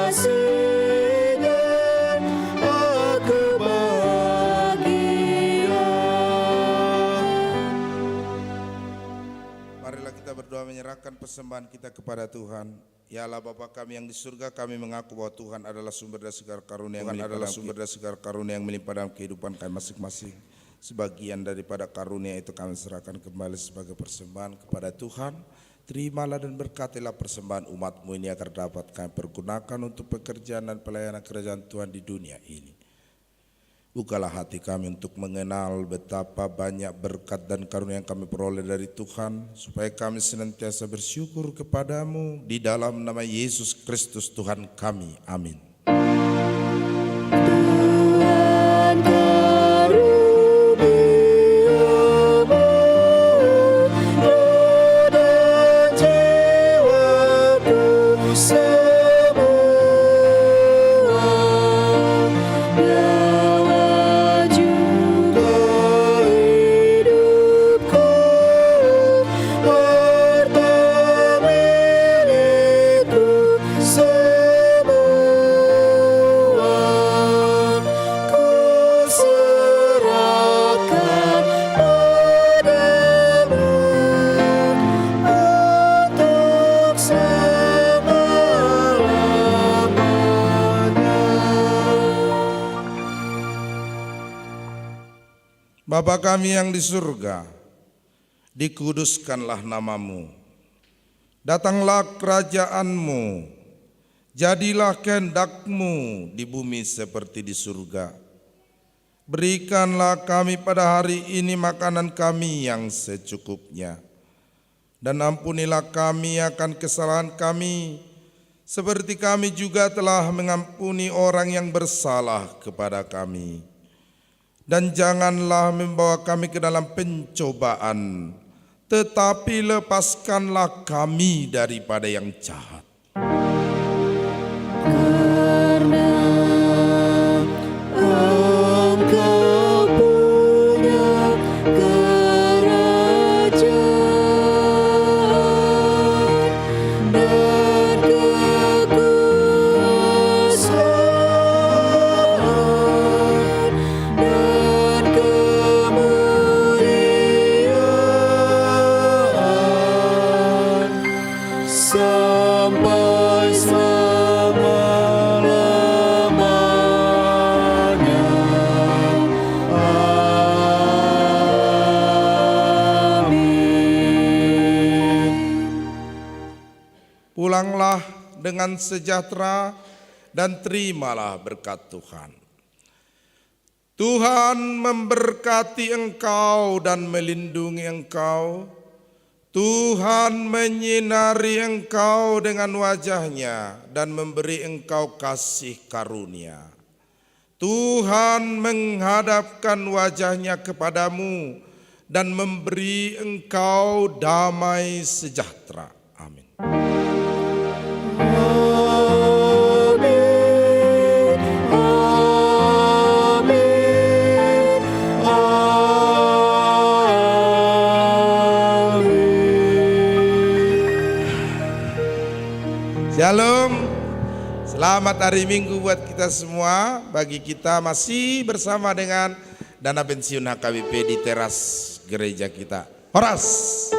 kasih-Nya aku bahagia. Marilah kita berdoa menyerahkan persembahan kita kepada Tuhan. Ya Allah Bapa kami yang di surga, kami mengaku bahwa Tuhan adalah sumber dan segala karunia yang melimpah dalam kehidupan kami masing-masing. Sebagian daripada karunia itu kami serahkan kembali sebagai persembahan kepada Tuhan. Terimalah dan berkatilah persembahan umat-Mu ini agar dapat kami pergunakan untuk pekerjaan dan pelayanan kerajaan Tuhan di dunia ini. Bukalah hati kami untuk mengenal betapa banyak berkat dan karunia yang kami peroleh dari Tuhan, supaya kami senantiasa bersyukur kepadamu di dalam nama Yesus Kristus Tuhan kami. Amin. Tuhan karuniamu, roh dan jiwaku semua, biarlah juga hidupku, harta milikku semua, ku serahkan padamu untuk selama-lamanya. Bapa kami yang di surga, dikuduskanlah namamu. Datanglah kerajaanmu, jadilah kehendak-Mu di bumi seperti di surga. Berikanlah kami pada hari ini makanan kami yang secukupnya. Dan ampunilah kami akan kesalahan kami, seperti kami juga telah mengampuni orang yang bersalah kepada kami. Dan janganlah membawa kami ke dalam pencobaan, tetapi lepaskanlah kami daripada yang jahat. Karena Engkau punya kerajaan dan kekuasaan dan kemuliaan sampai selama-lamanya. Amin. Pulanglah dengan sejahtera dan terimalah berkat Tuhan. Tuhan memberkati engkau dan melindungi engkau. Tuhan menyinari engkau dengan wajah-Nya dan memberi engkau kasih karunia. Tuhan menghadapkan wajah-Nya kepadamu dan memberi engkau damai sejahtera. Amin. Shalom, selamat hari Minggu buat kita semua. Bagi kita masih bersama dengan dana pensiun HKBP di teras gereja kita. Horas.